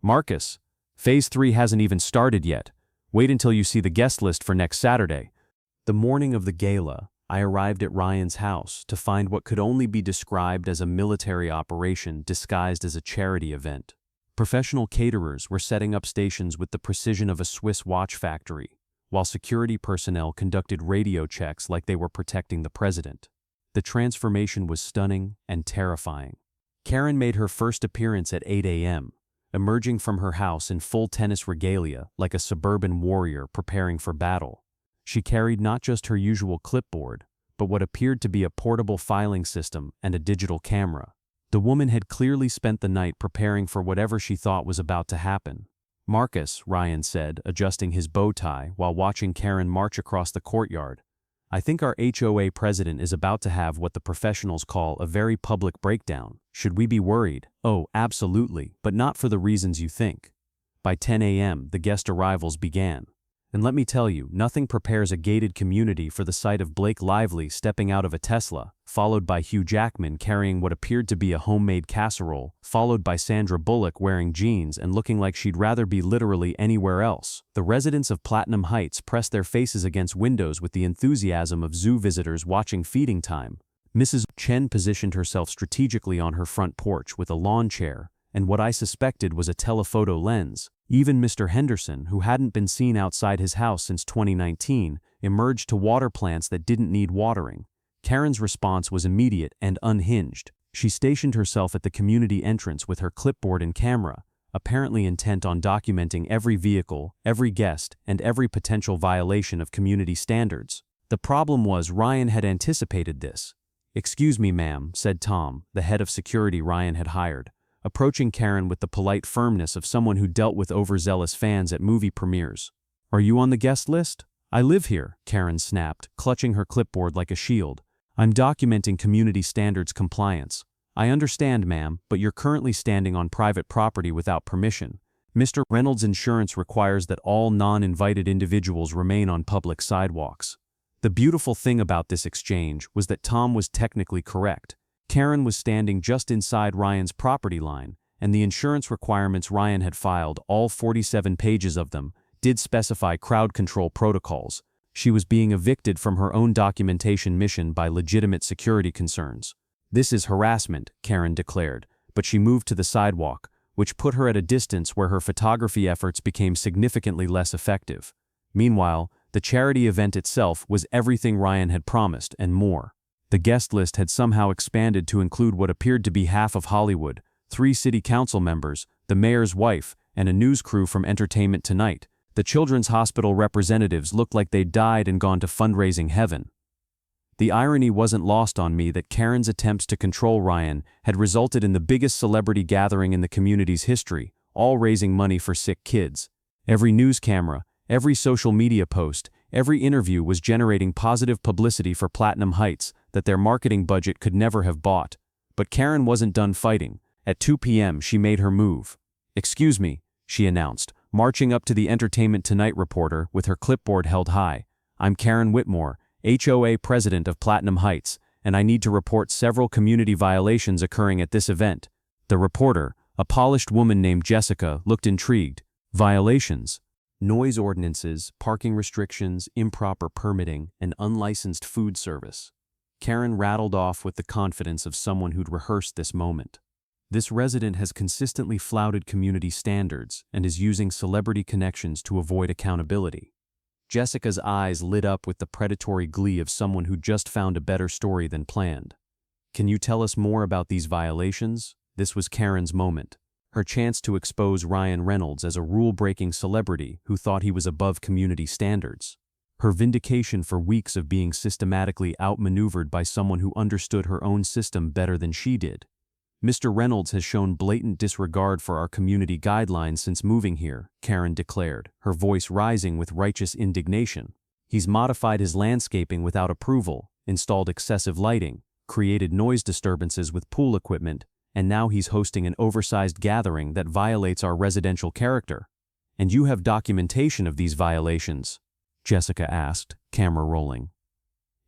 "Marcus, Phase 3 hasn't even started yet. Wait until you see the guest list for next Saturday." The morning of the gala, I arrived at Ryan's house to find what could only be described as a military operation disguised as a charity event. Professional caterers were setting up stations with the precision of a Swiss watch factory, while security personnel conducted radio checks like they were protecting the president. The transformation was stunning and terrifying. Karen made her first appearance at 8 a.m., emerging from her house in full tennis regalia like a suburban warrior preparing for battle. She carried not just her usual clipboard, but what appeared to be a portable filing system and a digital camera. The woman had clearly spent the night preparing for whatever she thought was about to happen. "Marcus," Ryan said, adjusting his bow tie while watching Karen march across the courtyard, "I think our HOA president is about to have what the professionals call a very public breakdown. Should we be worried?" "Oh, absolutely, but not for the reasons you think." By 10 a.m., the guest arrivals began. And let me tell you, nothing prepares a gated community for the sight of Blake Lively stepping out of a Tesla, followed by Hugh Jackman carrying what appeared to be a homemade casserole, followed by Sandra Bullock wearing jeans and looking like she'd rather be literally anywhere else. The residents of Platinum Heights pressed their faces against windows with the enthusiasm of zoo visitors watching feeding time. Mrs. Chen positioned herself strategically on her front porch with a lawn chair and what I suspected was a telephoto lens. Even Mr. Henderson, who hadn't been seen outside his house since 2019, emerged to water plants that didn't need watering. Karen's response was immediate and unhinged. She stationed herself at the community entrance with her clipboard and camera, apparently intent on documenting every vehicle, every guest, and every potential violation of community standards. The problem was Ryan had anticipated this. "Excuse me, ma'am," said Tom, the head of security Ryan had hired, approaching Karen with the polite firmness of someone who dealt with overzealous fans at movie premieres. "Are you on the guest list?" "I live here," Karen snapped, clutching her clipboard like a shield. "I'm documenting community standards compliance." "I understand, ma'am, but you're currently standing on private property without permission. Mr. Reynolds' insurance requires that all non-invited individuals remain on public sidewalks. The beautiful thing about this exchange was that Tom was technically correct. Karen was standing just inside Ryan's property line, and the insurance requirements Ryan had filed, all 47 pages of them, did specify crowd control protocols. She was being evicted from her own documentation mission by legitimate security concerns. "This is harassment," Karen declared, but she moved to the sidewalk, which put her at a distance where her photography efforts became significantly less effective. Meanwhile, the charity event itself was everything Ryan had promised and more. The guest list had somehow expanded to include what appeared to be half of Hollywood, 3 city council members, the mayor's wife, and a news crew from Entertainment Tonight. The Children's Hospital representatives looked like they'd died and gone to fundraising heaven. The irony wasn't lost on me that Karen's attempts to control Ryan had resulted in the biggest celebrity gathering in the community's history, all raising money for sick kids. Every news camera, every social media post, every interview was generating positive publicity for Platinum Heights that their marketing budget could never have bought. But Karen wasn't done fighting. At 2 p.m. she made her move. "Excuse me," she announced, marching up to the Entertainment Tonight reporter with her clipboard held high. "I'm Karen Whitmore, HOA President of Platinum Heights, and I need to report several community violations occurring at this event." The reporter, a polished woman named Jessica, looked intrigued. "Violations?" "Noise ordinances, parking restrictions, improper permitting, and unlicensed food service." Karen rattled off with the confidence of someone who'd rehearsed this moment. "This resident has consistently flouted community standards and is using celebrity connections to avoid accountability." Jessica's eyes lit up with the predatory glee of someone who just found a better story than planned. "Can you tell us more about these violations?" This was Karen's moment. Her chance to expose Ryan Reynolds as a rule-breaking celebrity who thought he was above community standards. Her vindication for weeks of being systematically outmaneuvered by someone who understood her own system better than she did. "Mr. Reynolds has shown blatant disregard for our community guidelines since moving here," Karen declared, her voice rising with righteous indignation. "He's modified his landscaping without approval, installed excessive lighting, created noise disturbances with pool equipment, and now he's hosting an oversized gathering that violates our residential character." "And you have documentation of these violations?" Jessica asked, camera rolling.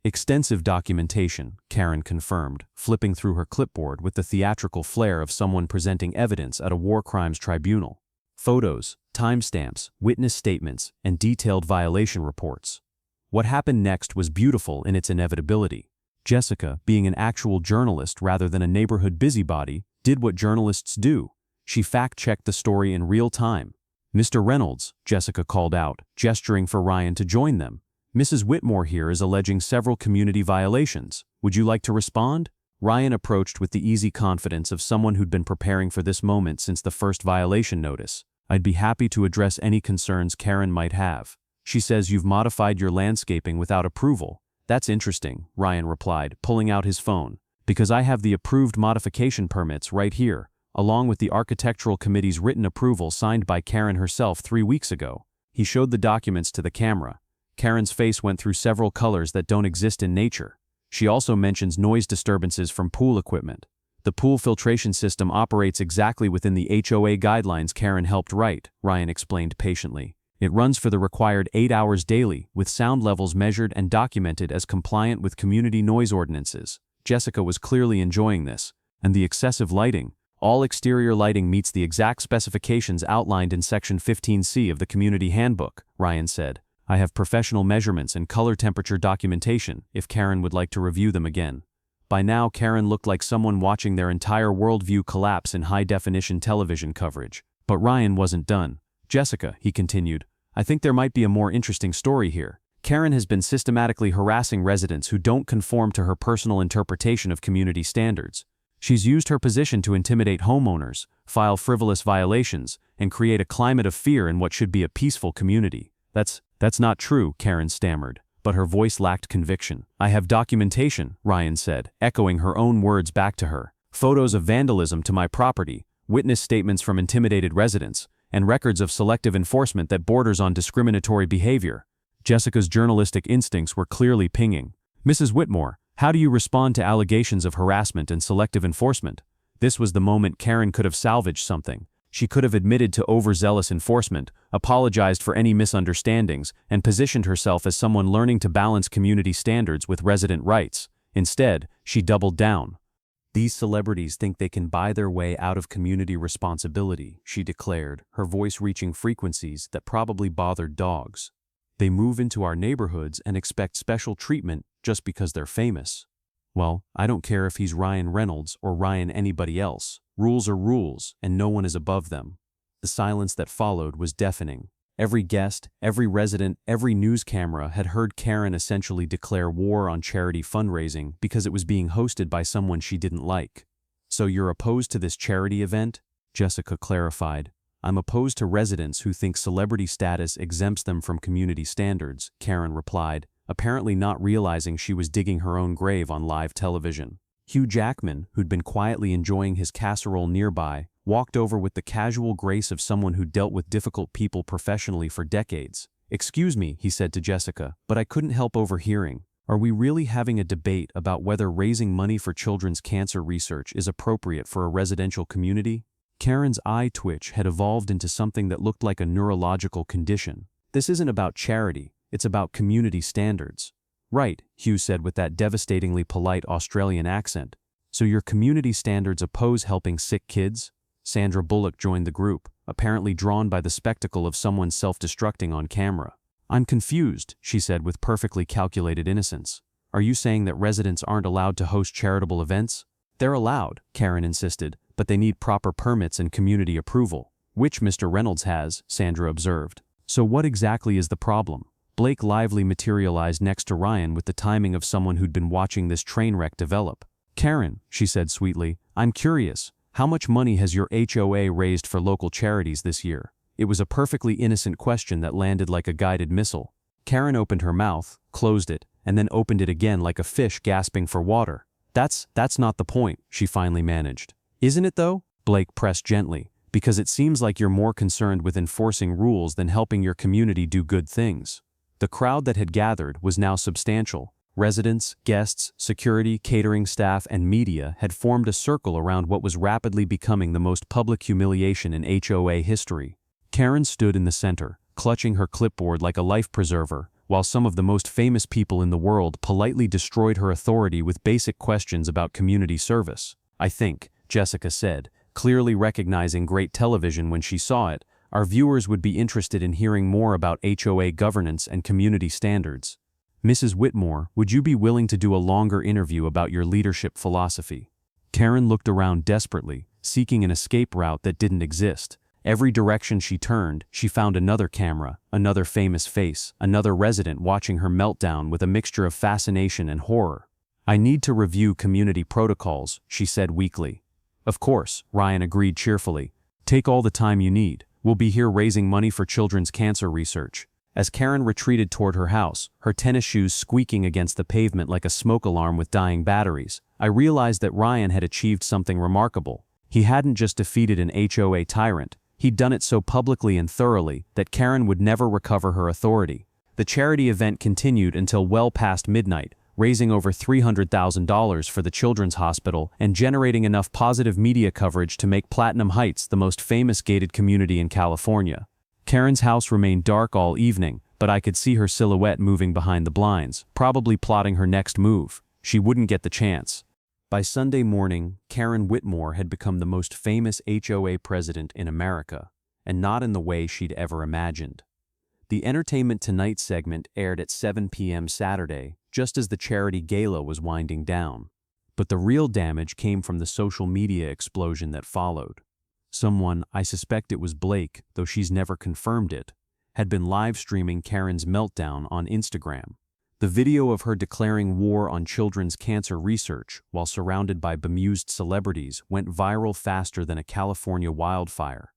"Extensive documentation," Karen confirmed, flipping through her clipboard with the theatrical flair of someone presenting evidence at a war crimes tribunal. "Photos, timestamps, witness statements, and detailed violation reports." What happened next was beautiful in its inevitability. Jessica, being an actual journalist rather than a neighborhood busybody, did what journalists do. She fact-checked the story in real time. "Mr. Reynolds," Jessica called out, gesturing for Ryan to join them. "Mrs. Whitmore here is alleging several community violations. Would you like to respond?" Ryan approached with the easy confidence of someone who'd been preparing for this moment since the first violation notice. "I'd be happy to address any concerns Karen might have. She says you've modified your landscaping without approval." "That's interesting," Ryan replied, pulling out his phone, "because I have the approved modification permits right here, along with the Architectural Committee's written approval signed by Karen herself 3 weeks ago." He showed the documents to the camera. Karen's face went through several colors that don't exist in nature. She also mentions noise disturbances from pool equipment. "The pool filtration system operates exactly within the HOA guidelines Karen helped write," Ryan explained patiently. "It runs for the required 8 hours daily, with sound levels measured and documented as compliant with community noise ordinances." Jessica was clearly enjoying this. "And the excessive lighting. All exterior lighting meets the exact specifications outlined in Section 15C of the Community Handbook," Ryan said. "I have professional measurements and color temperature documentation, if Karen would like to review them again." By now, Karen looked like someone watching their entire worldview collapse in high-definition television coverage. But Ryan wasn't done. "Jessica," he continued, "I think there might be a more interesting story here. Karen has been systematically harassing residents who don't conform to her personal interpretation of community standards. She's used her position to intimidate homeowners, file frivolous violations, and create a climate of fear in what should be a peaceful community." That's not true," Karen stammered, but her voice lacked conviction. "I have documentation," Ryan said, echoing her own words back to her. "Photos of vandalism to my property, witness statements from intimidated residents, and records of selective enforcement that borders on discriminatory behavior." Jessica's journalistic instincts were clearly pinging. "Mrs. Whitmore, how do you respond to allegations of harassment and selective enforcement?" This was the moment Karen could have salvaged something. She could have admitted to overzealous enforcement, apologized for any misunderstandings, and positioned herself as someone learning to balance community standards with resident rights. Instead, she doubled down. "These celebrities think they can buy their way out of community responsibility," she declared, her voice reaching frequencies that probably bothered dogs. "They move into our neighborhoods and expect special treatment just because they're famous. Well, I don't care if he's Ryan Reynolds or Ryan anybody else. Rules are rules, and no one is above them." The silence that followed was deafening. Every guest, every resident, every news camera had heard Karen essentially declare war on charity fundraising because it was being hosted by someone she didn't like. "So you're opposed to this charity event?" Jessica clarified. "I'm opposed to residents who think celebrity status exempts them from community standards," Karen replied, apparently not realizing she was digging her own grave on live television. Hugh Jackman, who'd been quietly enjoying his casserole nearby, walked over with the casual grace of someone who dealt with difficult people professionally for decades. "Excuse me," he said to Jessica, "but I couldn't help overhearing. Are we really having a debate about whether raising money for children's cancer research is appropriate for a residential community?" Karen's eye twitch had evolved into something that looked like a neurological condition. "This isn't about charity, it's about community standards." "Right," Hugh said with that devastatingly polite Australian accent. "So your community standards oppose helping sick kids?" Sandra Bullock joined the group, apparently drawn by the spectacle of someone self-destructing on camera. "I'm confused," she said with perfectly calculated innocence. "Are you saying that residents aren't allowed to host charitable events?" "They're allowed," Karen insisted, "but they need proper permits and community approval." "Which Mr. Reynolds has," Sandra observed. "So what exactly is the problem?" Blake Lively materialized next to Ryan with the timing of someone who'd been watching this train wreck develop. "Karen," she said sweetly, "I'm curious. How much money has your HOA raised for local charities this year?" It was a perfectly innocent question that landed like a guided missile. Karen opened her mouth, closed it, and then opened it again like a fish gasping for water. That's not the point," she finally managed. "Isn't it though?" Blake pressed gently. "Because it seems like you're more concerned with enforcing rules than helping your community do good things." The crowd that had gathered was now substantial. Residents, guests, security, catering staff, and media had formed a circle around what was rapidly becoming the most public humiliation in HOA history. Karen stood in the center, clutching her clipboard like a life preserver, while some of the most famous people in the world politely destroyed her authority with basic questions about community service. "I think," Jessica said, clearly recognizing great television when she saw it, "our viewers would be interested in hearing more about HOA governance and community standards. Mrs. Whitmore, would you be willing to do a longer interview about your leadership philosophy?" Karen looked around desperately, seeking an escape route that didn't exist. Every direction she turned, she found another camera, another famous face, another resident watching her meltdown with a mixture of fascination and horror. "I need to review community protocols," she said weakly. "Of course," Ryan agreed cheerfully. "Take all the time you need. We'll be here raising money for children's cancer research." As Karen retreated toward her house, her tennis shoes squeaking against the pavement like a smoke alarm with dying batteries, I realized that Ryan had achieved something remarkable. He hadn't just defeated an HOA tyrant, he'd done it so publicly and thoroughly that Karen would never recover her authority. The charity event continued until well past midnight, raising over $300,000 for the Children's Hospital and generating enough positive media coverage to make Platinum Heights the most famous gated community in California. Karen's house remained dark all evening, but I could see her silhouette moving behind the blinds, probably plotting her next move. She wouldn't get the chance. By Sunday morning, Karen Whitmore had become the most famous HOA president in America, and not in the way she'd ever imagined. The Entertainment Tonight segment aired at 7 p.m. Saturday, just as the charity gala was winding down. But the real damage came from the social media explosion that followed. Someone, I suspect it was Blake, though she's never confirmed it, had been live streaming Karen's meltdown on Instagram. The video of her declaring war on children's cancer research while surrounded by bemused celebrities went viral faster than a California wildfire.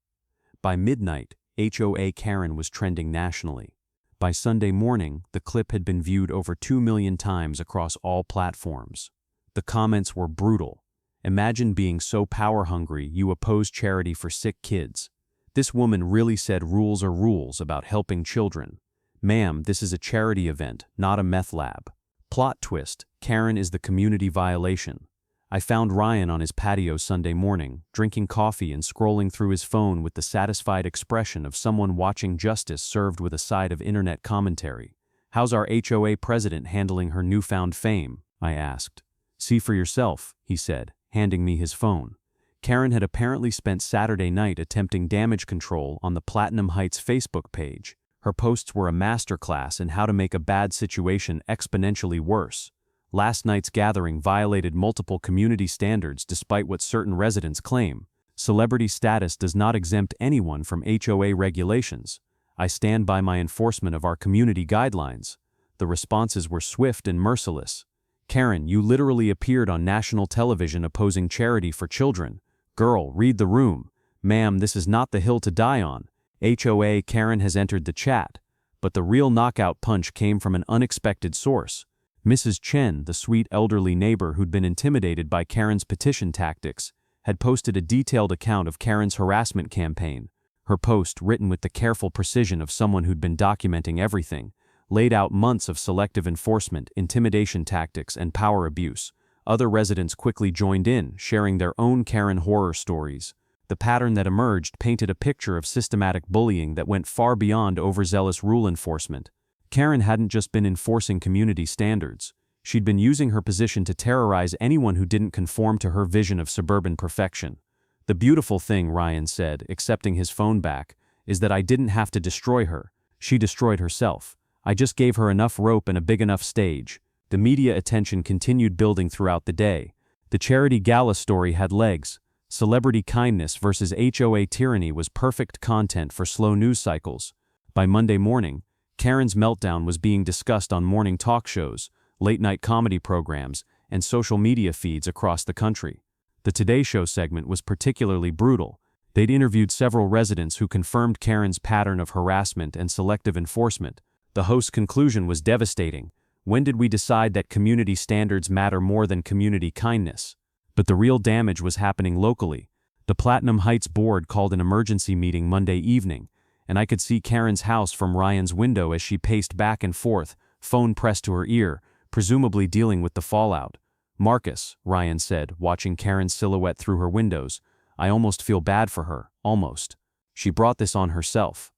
By midnight, HOA Karen was trending nationally. By Sunday morning, the clip had been viewed over 2 million times across all platforms. The comments were brutal. "Imagine being so power-hungry you oppose charity for sick kids. This woman really said rules are rules about helping children. Ma'am, this is a charity event, not a meth lab. Plot twist, Karen is the community violation. I found Ryan on his patio Sunday morning, drinking coffee and scrolling through his phone with the satisfied expression of someone watching justice served with a side of internet commentary. "How's our HOA president handling her newfound fame?" I asked. "See for yourself," he said, handing me his phone. Karen had apparently spent Saturday night attempting damage control on the Platinum Heights Facebook page. Her posts were a masterclass in how to make a bad situation exponentially worse. Last night's gathering violated multiple community standards despite what certain residents claim. Celebrity status does not exempt anyone from HOA regulations. I stand by my enforcement of our community guidelines. The responses were swift and merciless. "Karen, you literally appeared on national television opposing charity for children. Girl, read the room. Ma'am, this is not the hill to die on." HOA Karen has entered the chat. But the real knockout punch came from an unexpected source. Mrs. Chen, the sweet elderly neighbor who'd been intimidated by Karen's petition tactics, had posted a detailed account of Karen's harassment campaign. Her post, written with the careful precision of someone who'd been documenting everything, laid out months of selective enforcement, intimidation tactics, and power abuse. Other residents quickly joined in, sharing their own Karen horror stories. The pattern that emerged painted a picture of systematic bullying that went far beyond overzealous rule enforcement. Karen hadn't just been enforcing community standards. She'd been using her position to terrorize anyone who didn't conform to her vision of suburban perfection. "The beautiful thing," Ryan said, accepting his phone back, "is that I didn't have to destroy her. She destroyed herself. I just gave her enough rope and a big enough stage." The media attention continued building throughout the day. The charity gala story had legs. Celebrity kindness versus HOA tyranny was perfect content for slow news cycles. By Monday morning, Karen's meltdown was being discussed on morning talk shows, late-night comedy programs, and social media feeds across the country. The Today Show segment was particularly brutal. They'd interviewed several residents who confirmed Karen's pattern of harassment and selective enforcement. The host's conclusion was devastating. "When did we decide that community standards matter more than community kindness?" But the real damage was happening locally. The Platinum Heights board called an emergency meeting Monday evening, and I could see Karen's house from Ryan's window as she paced back and forth, phone pressed to her ear, presumably dealing with the fallout. "Marcus," Ryan said, watching Karen's silhouette through her windows, "I almost feel bad for her, almost. She brought this on herself."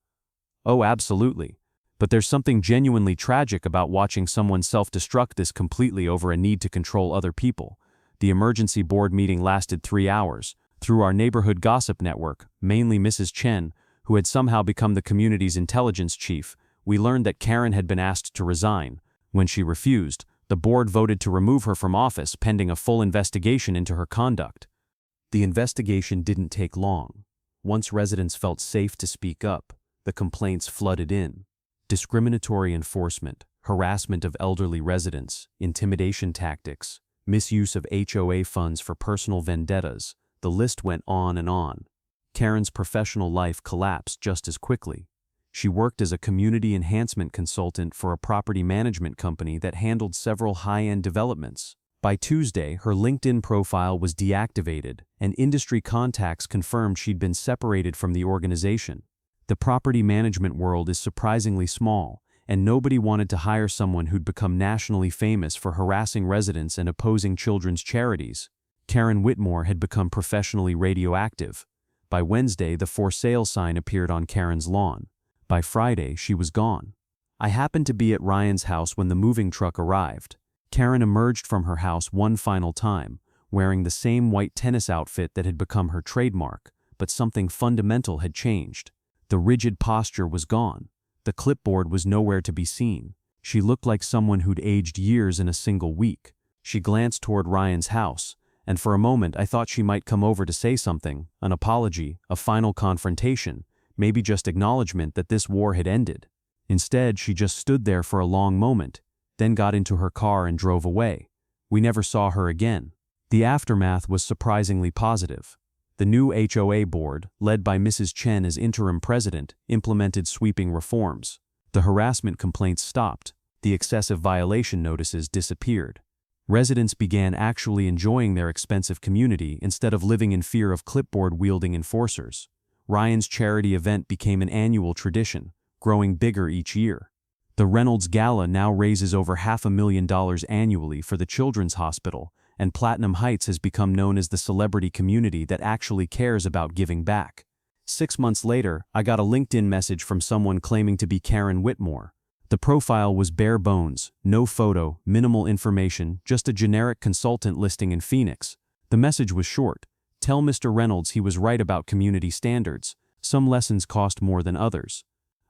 "Oh, absolutely. But there's something genuinely tragic about watching someone self-destruct this completely over a need to control other people." The emergency board meeting lasted 3 hours. Through our neighborhood gossip network, mainly Mrs. Chen, who had somehow become the community's intelligence chief, we learned that Karen had been asked to resign. When she refused, the board voted to remove her from office pending a full investigation into her conduct. The investigation didn't take long. Once residents felt safe to speak up, the complaints flooded in. Discriminatory enforcement, harassment of elderly residents, intimidation tactics, misuse of HOA funds for personal vendettas, the list went on and on. Karen's professional life collapsed just as quickly. She worked as a community enhancement consultant for a property management company that handled several high-end developments. By Tuesday, her LinkedIn profile was deactivated, and industry contacts confirmed she'd been separated from the organization. The property management world is surprisingly small, and nobody wanted to hire someone who'd become nationally famous for harassing residents and opposing children's charities. Karen Whitmore had become professionally radioactive. By Wednesday, the for sale sign appeared on Karen's lawn. By Friday, she was gone. I happened to be at Ryan's house when the moving truck arrived. Karen emerged from her house one final time, wearing the same white tennis outfit that had become her trademark, but something fundamental had changed. The rigid posture was gone. The clipboard was nowhere to be seen. She looked like someone who'd aged years in a single week. She glanced toward Ryan's house, and for a moment I thought she might come over to say something, an apology, a final confrontation, maybe just acknowledgement that this war had ended. Instead, she just stood there for a long moment, then got into her car and drove away. We never saw her again. The aftermath was surprisingly positive. The new HOA board, led by Mrs. Chen as interim president, implemented sweeping reforms. The harassment complaints stopped. The excessive violation notices disappeared. Residents began actually enjoying their expensive community instead of living in fear of clipboard-wielding enforcers. Ryan's charity event became an annual tradition, growing bigger each year. The Reynolds Gala now raises over $500,000 annually for the Children's Hospital, and Platinum Heights has become known as the celebrity community that actually cares about giving back. 6 months later, I got a LinkedIn message from someone claiming to be Karen Whitmore. The profile was bare bones, no photo, minimal information, just a generic consultant listing in Phoenix. The message was short. Tell Mr. Reynolds he was right about community standards. Some lessons cost more than others.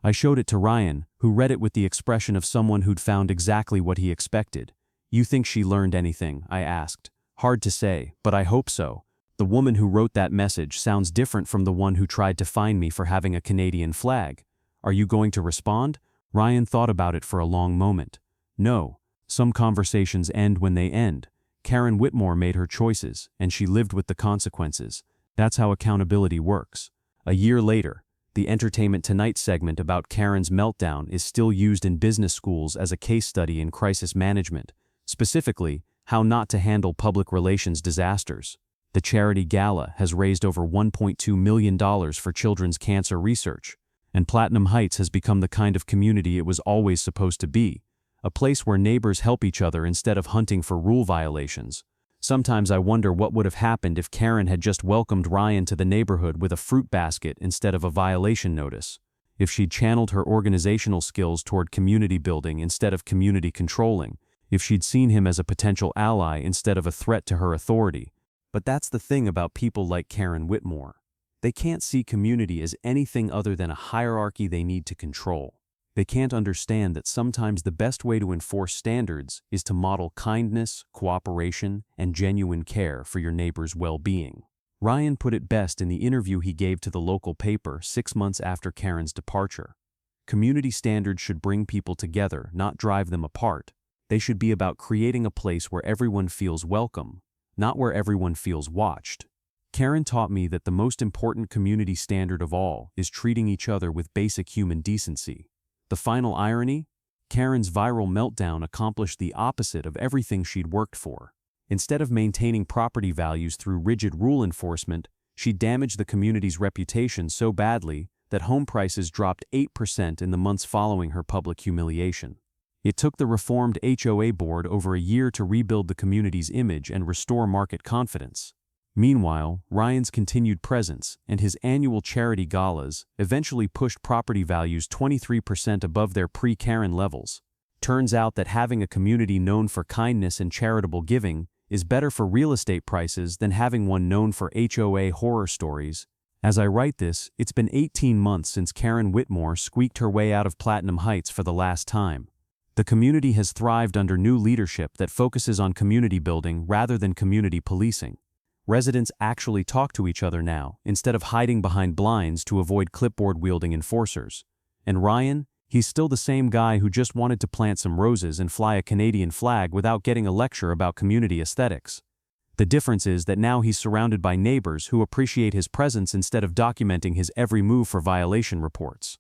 I showed it to Ryan, who read it with the expression of someone who'd found exactly what he expected. You think she learned anything? I asked. Hard to say, but I hope so. The woman who wrote that message sounds different from the one who tried to fine me for having a Canadian flag. Are you going to respond? Ryan thought about it for a long moment. No. Some conversations end when they end. Karen Whitmore made her choices, and she lived with the consequences. That's how accountability works. A year later, the Entertainment Tonight segment about Karen's meltdown is still used in business schools as a case study in crisis management, specifically, how not to handle public relations disasters. The charity gala has raised over $1.2 million for children's cancer research, and Platinum Heights has become the kind of community it was always supposed to be, a place where neighbors help each other instead of hunting for rule violations. Sometimes I wonder what would have happened if Karen had just welcomed Ryan to the neighborhood with a fruit basket instead of a violation notice. If she'd channeled her organizational skills toward community building instead of community controlling. If she'd seen him as a potential ally instead of a threat to her authority. But that's the thing about people like Karen Whitmore. They can't see community as anything other than a hierarchy they need to control. They can't understand that sometimes the best way to enforce standards is to model kindness, cooperation, and genuine care for your neighbor's well-being. Ryan put it best in the interview he gave to the local paper 6 months after Karen's departure. Community standards should bring people together, not drive them apart. They should be about creating a place where everyone feels welcome, not where everyone feels watched. Karen taught me that the most important community standard of all is treating each other with basic human decency. The final irony? Karen's viral meltdown accomplished the opposite of everything she'd worked for. Instead of maintaining property values through rigid rule enforcement, she damaged the community's reputation so badly that home prices dropped 8% in the months following her public humiliation. It took the reformed HOA board over a year to rebuild the community's image and restore market confidence. Meanwhile, Ryan's continued presence and his annual charity galas eventually pushed property values 23% above their pre-Karen levels. Turns out that having a community known for kindness and charitable giving is better for real estate prices than having one known for HOA horror stories. As I write this, it's been 18 months since Karen Whitmore squeaked her way out of Platinum Heights for the last time. The community has thrived under new leadership that focuses on community building rather than community policing. Residents actually talk to each other now, instead of hiding behind blinds to avoid clipboard-wielding enforcers. And Ryan, he's still the same guy who just wanted to plant some roses and fly a Canadian flag without getting a lecture about community aesthetics. The difference is that now he's surrounded by neighbors who appreciate his presence instead of documenting his every move for violation reports.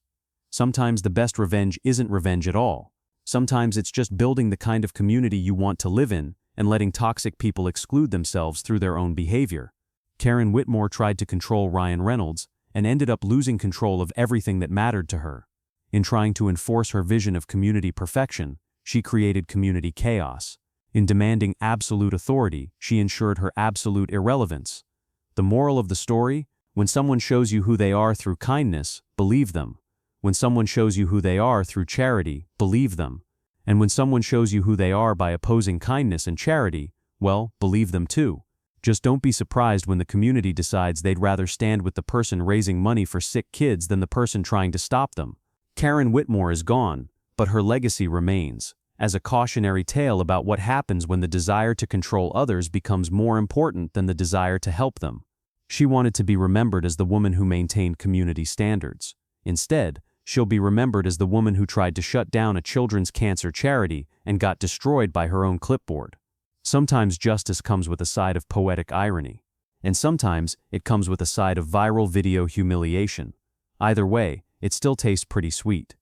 Sometimes the best revenge isn't revenge at all. Sometimes it's just building the kind of community you want to live in, and letting toxic people exclude themselves through their own behavior. Karen Whitmore tried to control Ryan Reynolds and ended up losing control of everything that mattered to her. In trying to enforce her vision of community perfection, she created community chaos. In demanding absolute authority, she ensured her absolute irrelevance. The moral of the story? When someone shows you who they are through kindness, believe them. When someone shows you who they are through charity, believe them. And when someone shows you who they are by opposing kindness and charity, well, believe them too. Just don't be surprised when the community decides they'd rather stand with the person raising money for sick kids than the person trying to stop them. Karen Whitmore is gone, but her legacy remains, as a cautionary tale about what happens when the desire to control others becomes more important than the desire to help them. She wanted to be remembered as the woman who maintained community standards. Instead, she'll be remembered as the woman who tried to shut down a children's cancer charity and got destroyed by her own clipboard. Sometimes justice comes with a side of poetic irony, and sometimes it comes with a side of viral video humiliation. Either way, it still tastes pretty sweet.